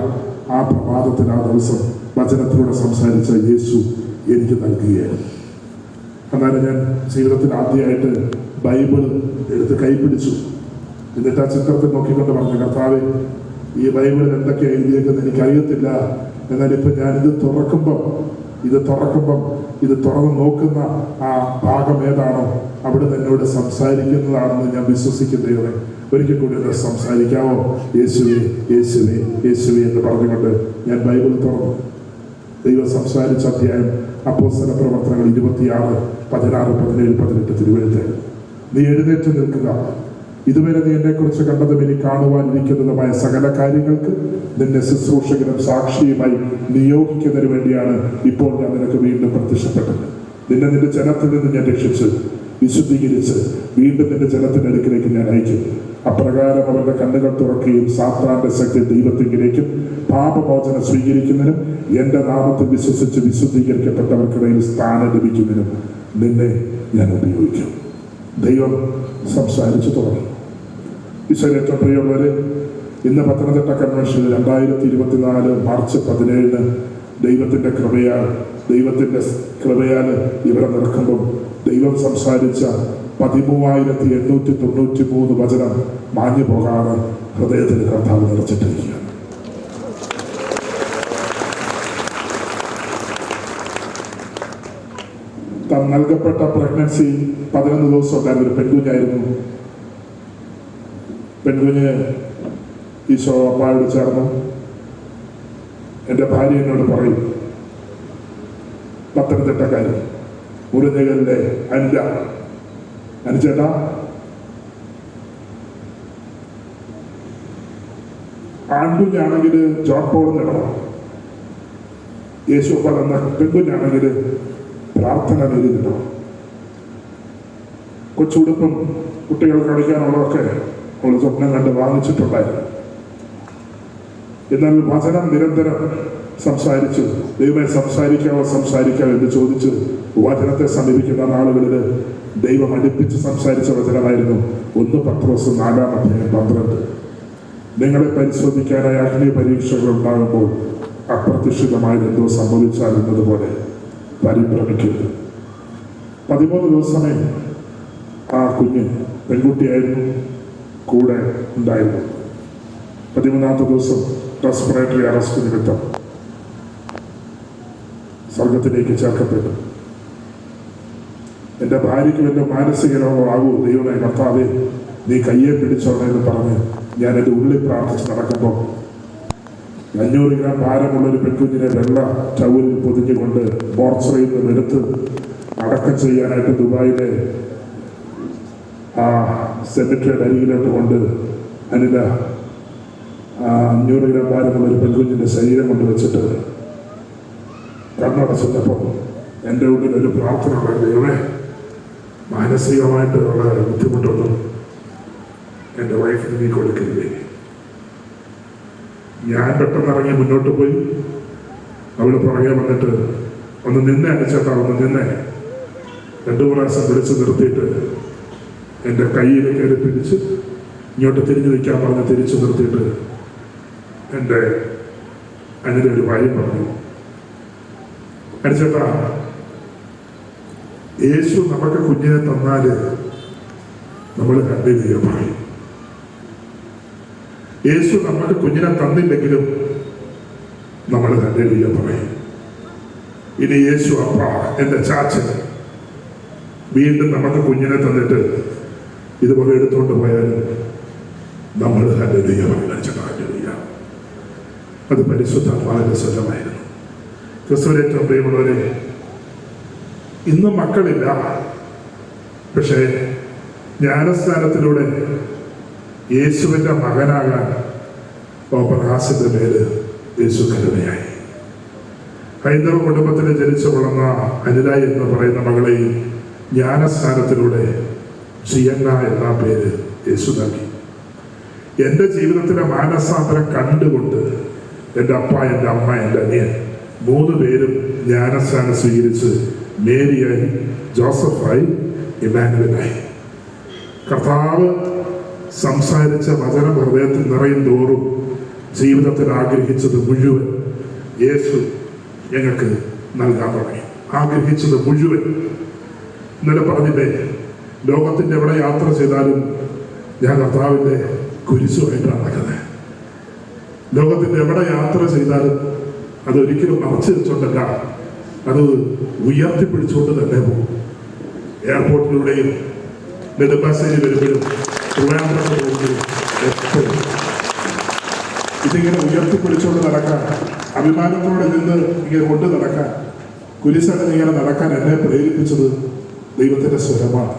ആ പ്രഭാതത്തിൽ ആ ദിവസം വചനത്തിലൂടെ സംസാരിച്ച യേശു എനിക്ക് നൽകുകയായിരുന്നു. എന്നാലും ഞാൻ ജീവിതത്തിൽ ആദ്യമായിട്ട് ബൈബിൾ എടുത്ത് കൈപിടിച്ചു. എന്നിട്ട് ആ ചിത്രത്തിൽ നോക്കിക്കൊണ്ട് പറഞ്ഞു, കർത്താവ് ഈ ബൈബിളിൽ എന്തൊക്കെ എഴുതിയേക്കെന്ന് എനിക്കറിയത്തില്ല, എന്നാൽ ഇപ്പം ഞാനിത് തുറക്കുമ്പം ഇത് തുറന്ന് നോക്കുന്ന ആ ഭാഗം ഏതാണോ അവിടെ എന്നോട് സംസാരിക്കുന്നതാണെന്ന് ഞാൻ വിശ്വസിക്കുന്നവരെ ഒരിക്കൽ കൂടി ഒന്ന് സംസാരിക്കാമോ? യേശുവേ യേശുവേ യേശുവേ എന്ന് പറഞ്ഞുകൊണ്ട് ഞാൻ ബൈബിൾ തുറന്നു. ദൈവം സംസാരിച്ച അധ്യായം അപ്പോസ്തല പ്രവർത്തനങ്ങൾ 26, 16, 17, 18 തിരുവെഴുത്ത്. നീ എഴുന്നേറ്റ് നിൽക്കുക, ഇതുവരെ നീ എന്നെക്കുറിച്ച് കണ്ടതും ഇനി കാണുവാനിരിക്കുന്നതുമായ സകല കാര്യങ്ങൾക്ക് നിന്നെ ശുശ്രൂഷകനും സാക്ഷിയുമായി നിയോഗിക്കുന്നതിന് വേണ്ടിയാണ് ഇപ്പോൾ ഞാൻ നിനക്ക് വീണ്ടും പ്രത്യക്ഷപ്പെട്ടത്. നിന്നെ നിന്റെ ജനത്തിൽ നിന്ന് ഞാൻ രക്ഷിച്ച് വിശുദ്ധീകരിച്ച് വീണ്ടും നിന്റെ ജനത്തിന്റെ അടുക്കിലേക്ക് ഞാൻ അയക്കും. അപ്രകാരം അവരുടെ കണ്ണുകൾ തുറക്കുകയും സാത്താന്റെ ശക്തി ദൈവത്തിങ്കിലേക്കും പാപമോചനം സ്വീകരിക്കുന്നതിനും എൻ്റെ നാമത്തിൽ വിശ്വസിച്ച് വിശുദ്ധീകരിക്കപ്പെട്ടവർക്കിടയിൽ സ്ഥാനം ലഭിക്കുന്നതിനും നിന്നെ ഞാൻ ഉപയോഗിക്കും. ദൈവം സംസാരിച്ചു തുടങ്ങി. ഈശോയിൽ ഏറ്റവും പ്രിയമുള്ളവരെ, ഇന്ന് പത്തനംതിട്ട കൺവെൻഷനിൽ 2024 മാർച്ച് 17 ദൈവത്തിൻ്റെ കൃപയാൽ ഇവിടെ നിൽക്കുമ്പം ദൈവം സംസാരിച്ച 13,893 വചനം മാഞ്ഞു പോകാതെ ഹൃദയത്തിൽ കർത്താവ് നിറച്ചിട്ടിരിക്കുകയാണ്. താൻ നൽകപ്പെട്ട പ്രഗ്നൻസി 11 ദിവസം ഉണ്ടായിരുന്ന ഒരു പെൺകുഞ്ഞായിരുന്നു. പെൺകുഞ്ഞ് ഈശോ അപ്പായോട് ചേർന്നു. എൻ്റെ ഭാര്യ എന്നോട് പറയും, പത്തനംതിട്ടക്കാരൻ മുറിഞ്ഞകലിലെ അനുചേട്ടാ, ആൺകുഞ്ഞാണെങ്കിൽ ജോൺ പോൾ നേടണം, യേശു പറഞ്ഞ പെൺകുഞ്ഞാണെങ്കിൽ പ്രാർത്ഥന നേരിടണം. കൊച്ചുടുപ്പും കുട്ടികൾ കളിക്കാനുള്ളതൊക്കെ അവൾ സ്വപ്നം കണ്ട് വാങ്ങിച്ചിട്ടുണ്ടായിരുന്നു. എന്നാൽ വചനം നിരന്തരം സംസാരിച്ചു. ദൈവമേ സംസാരിക്കാവോ എന്ന് ചോദിച്ച് വചനത്തെ സമീപിക്കുന്ന നാളുകളിൽ ദൈവം അടുപ്പിച്ച് സംസാരിച്ച വചനമായിരുന്നു 1 പത്രോസ് 4:12. നിങ്ങളെ പരിശോധിക്കാനായി അഗ്നി പരീക്ഷകൾ ഉണ്ടാകുമ്പോൾ അപ്രതീക്ഷിതമായി എന്തോ സംഭവിച്ചാൽ എന്നതുപോലെ പരിഭ്രമിക്കരുത്. 13 ദിവസമേ ആ കുഞ്ഞ് പെൺകുട്ടിയായിരുന്നു കൂടെ ഉണ്ടായിരുന്നു. 13ാമത്തെ ദിവസം റെസ്പിറേറ്ററി അറസ്റ്റ് നിമിത്തം സ്വർഗത്തിലേക്ക് ചേർക്കപ്പെട്ടു. എൻ്റെ ഭാര്യയ്ക്ക് വല്ല മാനസിക രോഗമാകൂ, ദൈവമേ കർത്താവേ നീ കയ്യെ പിടിച്ചോളെ എന്ന് പറഞ്ഞ് ഞാൻ എൻ്റെ ഉള്ളിൽ പ്രാർത്ഥിച്ച് നടക്കുമ്പോൾ 500 ഗ്രാം ഭാരമുള്ളൊരു പെൺകുഞ്ഞിനെ വെള്ള ടവലിൽ പൊതിഞ്ഞുകൊണ്ട് മോർച്ചറിയിൽ നിന്ന് എടുത്ത് അടക്കം ചെയ്യാനായിട്ട് ദുബായിലെ ആ സെമിട്രിയുടെ അരികിലോട്ട് കൊണ്ട് അനില 500 ഗ്രാം ഭാരമുള്ളൊരു പെൺകുഞ്ഞിൻ്റെ ശരീരം കൊണ്ട് വെച്ചിട്ട് കണ്ണടച്ചപ്പോൾ എൻ്റെ ഉള്ളിൽ ഒരു പ്രാർത്ഥന ദൈവമേ മാനസികമായിട്ടുള്ള ബുദ്ധിമുട്ടൊന്നും എൻ്റെ വൈഫിന് നീ കൊടുക്കില്ലേ. ഞാൻ പെട്ടെന്ന് ഇറങ്ങി മുന്നോട്ട് പോയി. അവൾ പുറകെ വന്നിട്ട് ഒന്ന് നിന്നെ അടിച്ചേട്ടാ, ഒന്ന് നിന്നെ 2 പ്രാവശ്യം വിളിച്ച് നിർത്തിയിട്ട് എൻ്റെ കയ്യിൽ കയറി പിടിച്ച് ഇങ്ങോട്ട് തിരിഞ്ഞു നിൽക്കാൻ പറഞ്ഞ് തിരിച്ചു നിർത്തിയിട്ട് എൻ്റെ അതിൻ്റെ ഒരു കാര്യം പറഞ്ഞു, അടിച്ചേട്ടാ യേശു നമുക്ക് കുഞ്ഞിനെ തന്നാൽ നമ്മൾ കണ്ടില്ല പറയും. യേശു നമുക്ക് കുഞ്ഞിനെ തന്നില്ലെങ്കിലും നമ്മൾ കണ്ടില്ല പറയും. ഇനി യേശു അപ്പ എൻ്റെ ചാച്ചൻ വീണ്ടും നമുക്ക് കുഞ്ഞിനെ തന്നിട്ട് ഇതുപോലെ എടുത്തുകൊണ്ട് പോയാലും നമ്മൾ കണ്ടില്ല പറയില്ല. അത് പരിശുദ്ധാത്മാവിന്റെ സ്വരമായിരുന്നു. ക്രിസ്തുവിനേറ്റവും പ്രിയമുള്ളവരെ, ഇന്ന് മക്കളില്ല, പക്ഷേ ജ്ഞാനസ്നാനത്തിലൂടെ യേശുവിൻ്റെ മകനാകാൻ ഓപ്പറാസിന്റെ മേല് യേശു കരുണയായി. ഹൈന്ദവ കുടുംബത്തിൽ ജനിച്ചു വളർന്ന അനില എന്ന് പറയുന്ന മകളെയും ജ്ഞാനസ്നാനത്തിലൂടെ ജിയന്ന എന്ന പേര് യേശു നൽകി. എൻ്റെ ജീവിതത്തിലെ മാനസാന്തരം കണ്ടുകൊണ്ട് എൻ്റെ അപ്പ, എൻ്റെ അമ്മ, എൻ്റെ അനിയൻ 3 പേരും ജ്ഞാനസ്നാനം സ്വീകരിച്ച് മേരിയായി, ജോസഫായി, ഇമ്മാനുവലായി. കർത്താവ് സംസാരിച്ച വചനം ഹൃദയത്തിൽ നിറയും തോറും ജീവിതത്തിൽ ആഗ്രഹിച്ചത് മുഴുവൻ യേശു ഞങ്ങൾക്ക് നൽകാൻ തുടങ്ങി. ആഗ്രഹിച്ചത് മുഴുവൻ. ഇന്നലെ പറഞ്ഞില്ലേ, ലോകത്തിൻ്റെ എവിടെ യാത്ര ചെയ്താലും ഞാൻ കർത്താവിൻ്റെ കുരിശുമായിട്ടാണ് നടക്കുന്നത്. ലോകത്തിൻ്റെ എവിടെ യാത്ര ചെയ്താലും അതൊരിക്കലും മറച്ചു വെച്ചോണ്ടല്ല, അത് ഉയർത്തിപ്പിടിച്ചുകൊണ്ട് തന്നെ പോകും. എയർപോർട്ടിലൂടെയും നെടുമ്പാശ്ശേരി വരുമ്പോഴും ട്രിവാൻഡ്രത്ത് പോകുമ്പോഴും എപ്പോഴും ഇതിങ്ങനെ ഉയർത്തിപ്പിടിച്ചുകൊണ്ട് നടക്കാൻ, അഭിമാനത്തോടെ നിന്ന് ഇങ്ങനെ കൊണ്ട് നടക്കാൻ, കുരിശിനെ ഇങ്ങനെ നടക്കാൻ എന്നെ പ്രേരിപ്പിച്ചത് ദൈവത്തിൻ്റെ സ്വരമാണ്.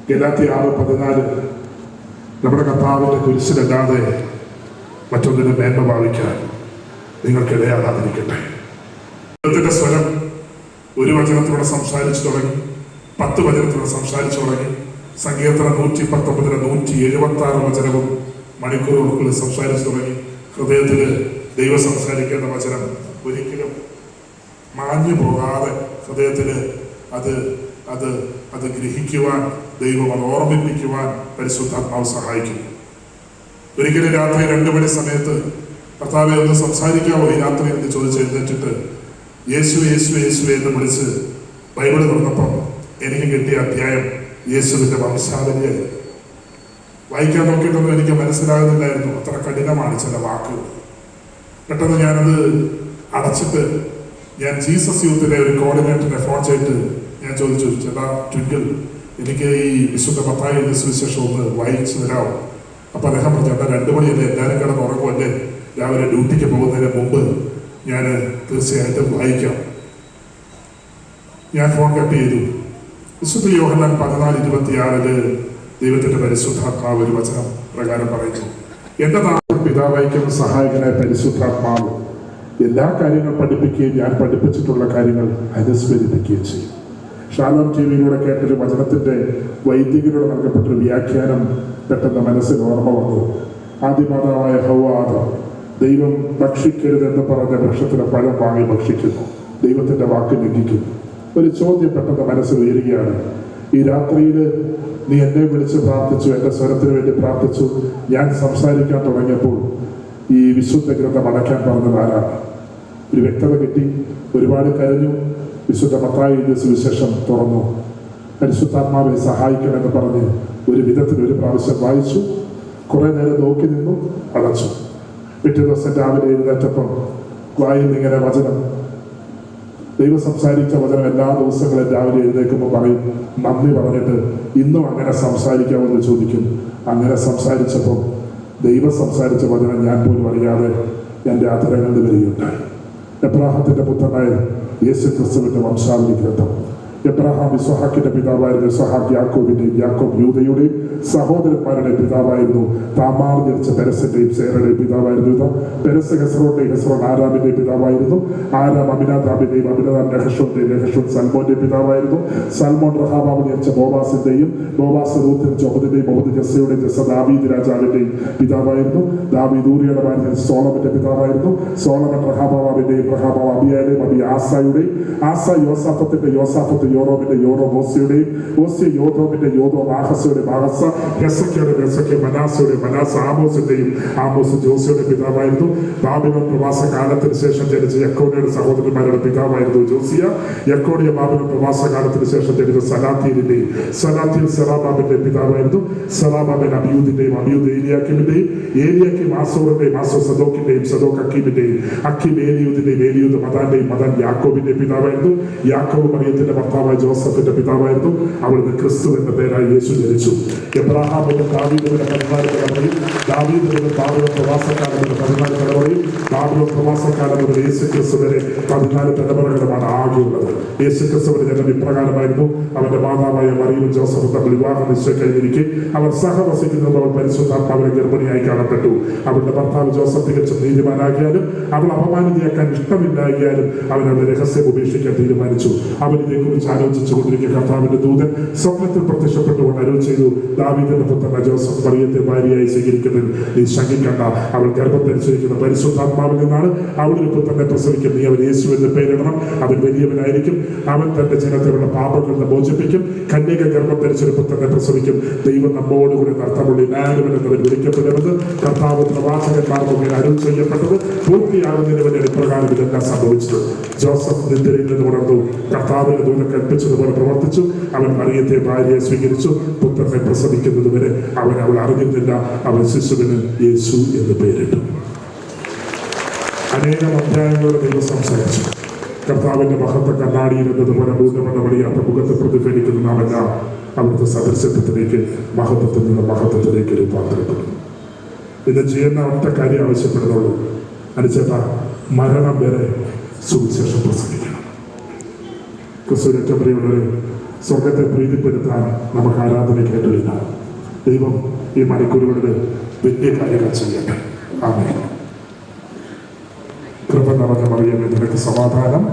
ഗലാത്യ 6:14 നമ്മുടെ കർത്താവിൻ്റെ കുരിശിലല്ലാതെ മറ്റൊന്നിനും മേന്മ ഭാവിക്കാൻ നിങ്ങൾക്കിടയാകാതിരിക്കട്ടെ. ദൈവത്തിൻ്റെ സ്വരം ഒരു വചനത്തിലൂടെ സംസാരിച്ചു തുടങ്ങി, 10 വചനത്തിലൂടെ സംസാരിച്ചു തുടങ്ങി. സങ്കീർത്തനം 119 176 വചനവും മണിക്കൂറുകൾക്കുള്ളിൽ സംസാരിച്ചു തുടങ്ങി. ഹൃദയത്തിൽ ദൈവം സംസാരിക്കേണ്ട വചനം ഒരിക്കലും മാഞ്ഞു പോകാതെ ഹൃദയത്തിൽ അത് ഗ്രഹിക്കുവാൻ, ദൈവം അത് ഓർമ്മിപ്പിക്കുവാൻ പരിശുദ്ധാത്മാവ് സഹായിക്കുന്നു. ഒരിക്കലും രാത്രി 2 മണി സമയത്ത് കർത്താവെ ഒന്ന് സംസാരിക്കാമോ ഈ രാത്രി എന്ന് ചോദിച്ച് എഴുന്നേറ്റിട്ട് യേശു യേശു യേശു എന്ന് വിളിച്ച് ബൈബിൾ തുറന്നപ്പം എനിക്ക് കിട്ടിയ അധ്യായം യേശുവിൻ്റെ വംശാവലിയായി. വായിക്കാൻ നോക്കിയിട്ടൊന്നും എനിക്ക് മനസ്സിലാകുന്നില്ലായിരുന്നു, അത്ര കഠിനമാണ് ചില വാക്കുകൾ. പെട്ടെന്ന് ഞാനത് അടച്ചിട്ട് ഞാൻ ജീസസ് യൂത്തിലെ ഒരു കോർഡിനേറ്ററിനെ ഫോൺ ചെയ്തിട്ട് ഞാൻ ചോദിച്ചു, ചേട്ടാ ട്വിങ്കിൾ, എനിക്ക് ഈ വിശുദ്ധ മത്തായി സുവിശേഷം ഒന്ന് വായിച്ചു തരാമോ? അപ്പം അദ്ദേഹം പറഞ്ഞു, ചേട്ടാ 2 മണിയല്ലേ, എല്ലാവരും കിടന്ന് ഉറങ്ങുമല്ലേ, രാവിലെ ഡ്യൂട്ടിക്ക് പോകുന്നതിന് മുമ്പ് ഞാൻ തീർച്ചയായിട്ടും വായിക്കാം. ഞാൻ ഫോൺ കട്ട് ചെയ്തു. വിശുദ്ധ യോഹന്നാൻ 14:26 ദൈവത്തിന്റെ പരിശുദ്ധാത്മാവ് ഒരു വചനം പ്രകാരം പറയുന്നു, എന്റെ നാമത്തിൽ പിതാവായിരിക്കുന്ന സഹായകനായ പരിശുദ്ധാത്മാവ് എല്ലാ കാര്യങ്ങളും പഠിപ്പിക്കുകയും ഞാൻ പഠിപ്പിച്ചിട്ടുള്ള കാര്യങ്ങൾ അനുസ്മരിപ്പിക്കുകയും ചെയ്യും. ഷാലോം ടിവിയിലൂടെ കേട്ടൊരു വചനത്തിന്റെ വൈദികരോട് നൽകപ്പെട്ടൊരു വ്യാഖ്യാനം പെട്ടെന്ന് മനസ്സിൽ ഓർമ്മ വന്നു. ആദിമാതാവായ ഹവ്വാദം ദൈവം ഭക്ഷിക്കരുതെന്ന് പറഞ്ഞ വൃക്ഷത്തിലെ പഴം വാങ്ങി ഭക്ഷിക്കുന്നു, ദൈവത്തിന്റെ വാക്ക് ലംഘിക്കുന്നു. ഒരു ചോദ്യം പെട്ടെന്ന് മനസ്സിൽ ഉയരുകയാണ്. ഈ രാത്രിയിൽ നീ എന്നെ വിളിച്ച് പ്രാർത്ഥിച്ചു, എൻ്റെ സ്വരത്തിന് വേണ്ടി പ്രാർത്ഥിച്ചു. ഞാൻ സംസാരിക്കാൻ തുടങ്ങിയപ്പോൾ ഈ വിശുദ്ധ ഗ്രന്ഥം അടയ്ക്കാൻ പറഞ്ഞത് ആരാണ്? ഒരു വ്യക്തത കിട്ടി. ഒരുപാട് കരഞ്ഞു. വിശുദ്ധ മത്തായി എഴുതിയ സുവിശേഷം തുറന്നു. പരിശുദ്ധാത്മാവെ സഹായിക്കണമെന്ന് പറഞ്ഞ് ഒരു വിധത്തിൽ ഒരു പ്രാവശ്യം വായിച്ചു. കുറെ നേരം നോക്കി നിന്നു, അടച്ചു. പിറ്റേ ദിവസം രാവിലെ എഴുന്നേറ്റപ്പം വായിൽ ഇങ്ങനെ വചനം, ദൈവം സംസാരിച്ച വചനം എല്ലാ ദിവസങ്ങളും രാവിലെ എഴുന്നേൽക്കുമ്പോൾ പറയും, നന്ദി പറഞ്ഞിട്ട് ഇന്നും അങ്ങനെ സംസാരിക്കാമെന്ന് ചോദിക്കും. അങ്ങനെ സംസാരിച്ചപ്പോൾ ദൈവം സംസാരിച്ച വചനം ഞാൻ പോലും അറിയാതെ എൻ്റെ അധരങ്ങളിൽ വരികയുണ്ടായി. എബ്രാഹത്തിന്റെ പുത്രനായ യേശു ക്രിസ്തുവിന്റെ വംശാവലി ഗ്രന്ഥം. എബ്രഹാം ഇസ്ഹാക്കിന്റെ പിതാവായിരുന്നു. ഇസ്ഹാക്ക് യാക്കോബിന്റെയും, യാക്കോബ് യൂദയുടെയും സഹോദരന്മാരുടെ പിതാവായിരുന്നു. താമാർ ജനിച്ച പെരസിന്റെയും സേറയുടെയും പിതാവായിരുന്നു. ഇത് പെരസ് ഹെസ്രോന്റെയും, ഹെസ്രോൻ ആരാമിന്റെയും പിതാവായിരുന്നു. ആരാം അമിനാദാബിന്റെയും, അമിനാദാബ് നെഹഷോന്റെയും, നെഹഷോൻ സൽമോന്റെയും പിതാവായിരുന്നു. സൽമോൻ റഹാബാബ് ജനിച്ച ബോവാസിന്റെയും, ബോവാസ് റൂത്ത് ജനിച്ച ഒബദിന്റെയും, ഒബദ് ജസ്സയുടെയും, ജസ്സ ദാവീദ് രാജാവിന്റെയും പിതാവായിരുന്നു. ദാവീദ് ഊറിയുടെ ഭാര്യ ജനിച്ച സോളമന്റെ പിതാവായിരുന്നു. സോളമൻ റഹാബാബിന്റെയും, റഹാബാബ് അബിയായുടെയും, അബി ആസായുടെയും, ആസ യോസാഫത്തിന്റെ, യോസാഫത്ത് യോറോമിന്റെ, യോറോം ഓസിയുടെയും, ഓസിയ യോദോമിന്റെ, യോദോം ആഹസയുടെ, ആഹസ ഹെസക്കിയുടെ, ഹെസക്കി മനാസയുടെ, മനാസ ആമോസിന്റെയും, ആമോസ് ജോസിയുടെ പിതാവായിരുന്നു. ബാബിലോൺ പ്രവാസ കാലത്തിന് ശേഷം ജനിച്ച യക്കോണിയുടെ സഹോദരന്മാരുടെ പിതാവായിരുന്നു ജോസിയ. യക്കോണിയ ബാബിലോൺ പ്രവാസ കാലത്തിന് ശേഷം ജനിച്ച സലാത്തീലിന്റെയും, സലാത്തീൽ സെറാബാബിന്റെ പിതാവായിരുന്നു. സെറാബാബിൻ അബിയൂദിന്റെയും, അബിയൂദ് ഏലിയാക്കിമിന്റെയും, ഏലിയാക്കിം ആസോറിന്റെയും, ആസോ സദോക്കിന്റെയും, സദോക്ക് അക്കീമിന്റെയും, അക്കീം ഏലിയൂദിന്റെയും, ഏലിയൂദ് മദാന്റെയും, മദാൻ യാക്കോബിന്റെ പിതാവായിരുന്നു. യാക്കോബ് മറിയത്തിന്റെ ഭർത്താവായ ജോസഫിന്റെ പിതാവായിരുന്നു. അവിടുന്ന് ക്രിസ്തു എന്ന പേരായി യേശു ജനിച്ചു. എബ്രാഹാമിന്റെ ദാവീദിന്റെ 14 തലമുറയും, ദാവീദിന്റെ ബാബിലോൺ പ്രവാസക്കാലത്തിന്റെ 14 തലമുറയും, ബാബിലോൺ പ്രവാസക്കാലം മുതൽ യേശു ക്രിസ്തു വരെ 14 തലമുറകളുമാണ് ആകെയുള്ളത്. യേശു ക്രിസ്തുവിന്റെ ജന്മം ഇപ്രകാരമായിരുന്നു. അവന്റെ മാതാവായ മറിയവും ജോസഫും തമ്മിൽ വിവാഹം നിശ്ചയം കഴിഞ്ഞിരിക്കെ അവർ സഹവസിക്കുന്നത് അവൾ പരിശുദ്ധാത്മാവിനെ ഗർഭിണിയായി കാണപ്പെട്ടു. അവളുടെ ഭർത്താവ് ജോസഫ് തികച്ചും നീതിമാനാകിയാലും അവൾ അപമാനിതയാക്കാൻ ഇഷ്ടമില്ലാകിയാലും അവൻ അവളുടെ രഹസ്യം ഉപേക്ഷിക്കാൻ തീരുമാനിച്ചു. അവൻ ഇതേക്കുറിച്ച് ആലോചിച്ചു കൊണ്ടിരിക്കുക കർത്താവിന്റെ ദൂതൻ സ്വപ്നത്തിൽ പ്രത്യക്ഷപ്പെട്ടുകൊണ്ട് അരുൾ ചെയ്തു, ദാവീദിന്റെ പുത്രനായ ജോസഫ് മറിയത്തെ ഭാര്യയായി സ്വീകരിക്കുന്നതിൽ നീ ശങ്കിക്കണ്ട. അവൾ ഗർഭം ധരിച്ചിരിക്കുന്ന പരിശുദ്ധാത്മാവിൽ നിന്നാണ്. അവളൊരു പുത്രനെ പ്രസവിക്കും. നീ അവൻ യേശു എന്ന് പേരിടണം. അവൻ വലിയവനായിരിക്കും. അവൻ തന്റെ ജനതയുടെ പാപങ്ങളിൽ നിന്ന് മോചിപ്പിക്കും. കന്യക ഗർഭം ധരിച്ചൊരു പുത്രനെ പ്രസവിക്കും. ദൈവം നമ്മോടുകൂടി നർത്തമുള്ള ഇമാനുവൽ എന്നവൻ വിളിക്കപ്പെടുന്നത് കർത്താവ് പ്രവാചകന്മാർ മുഖേന അരുൾ ചെയ്യപ്പെട്ടത് പൂർത്തിയാകുന്നതിന് വേണ്ടി ഇപ്രകാരം ഇതെല്ലാം സംഭവിച്ചത്. ജോസഫ് നിദ്രയിൽ നിന്ന് ഉണർന്നു. കർത്താവിന്റെ ദൂതൻ കൽപ്പിച്ചതുപോലെ പ്രവർത്തിച്ചു. അവൻ മറിയത്തെ ഭാര്യയെ സ്വീകരിച്ചു. പുത്രനെ പ്രസവിക്കുന്നത് വരെ അവൾ അറിഞ്ഞിരുന്നില്ല. അവൻ ശിശുവിന് യേശു എന്ന് പേരിട്ടു. അനേകം അധ്യായങ്ങളുടെ ദൈവം സംസാരിച്ചു. കർത്താവിന്റെ മഹത്വ കണ്ണാടിയിരുന്നതുപോലെ മൂന്നവണ്ണം വഴിയാത്ത മുഖത്ത് പ്രതിഫലിക്കുന്ന നാമെല്ലാം അവിടുത്തെ സദൃശത്വത്തിലേക്ക്, മഹത്വത്തിൽ നിന്ന് മഹത്വത്തിലേക്ക് രൂപാന്തരപ്പെടുന്നു. ഇന്ന് ചെയ്യുന്ന ഒറ്റ കാര്യം ആവശ്യപ്പെടുന്നുള്ളൂ. അനുസേട്ട മരണം വരെ സുവിശേഷം പ്രസംഗിക്കണം. ക്രിസ്തുവിന്റെ ഏറ്റവും പ്രിയമുള്ളവരെ, സ്വർഗത്തെ പ്രീതിപ്പെടുത്താൻ നമുക്ക് ആരാധന കേട്ടില്ല. ദൈവം ഈ മണിക്കൂറുകളിൽ വലിയ കാര്യങ്ങൾ ചെയ്യട്ടെ. ആമേൻ. കൃപ നിറഞ്ഞ മറിയമേ, നിനക്ക് സമാധാനം.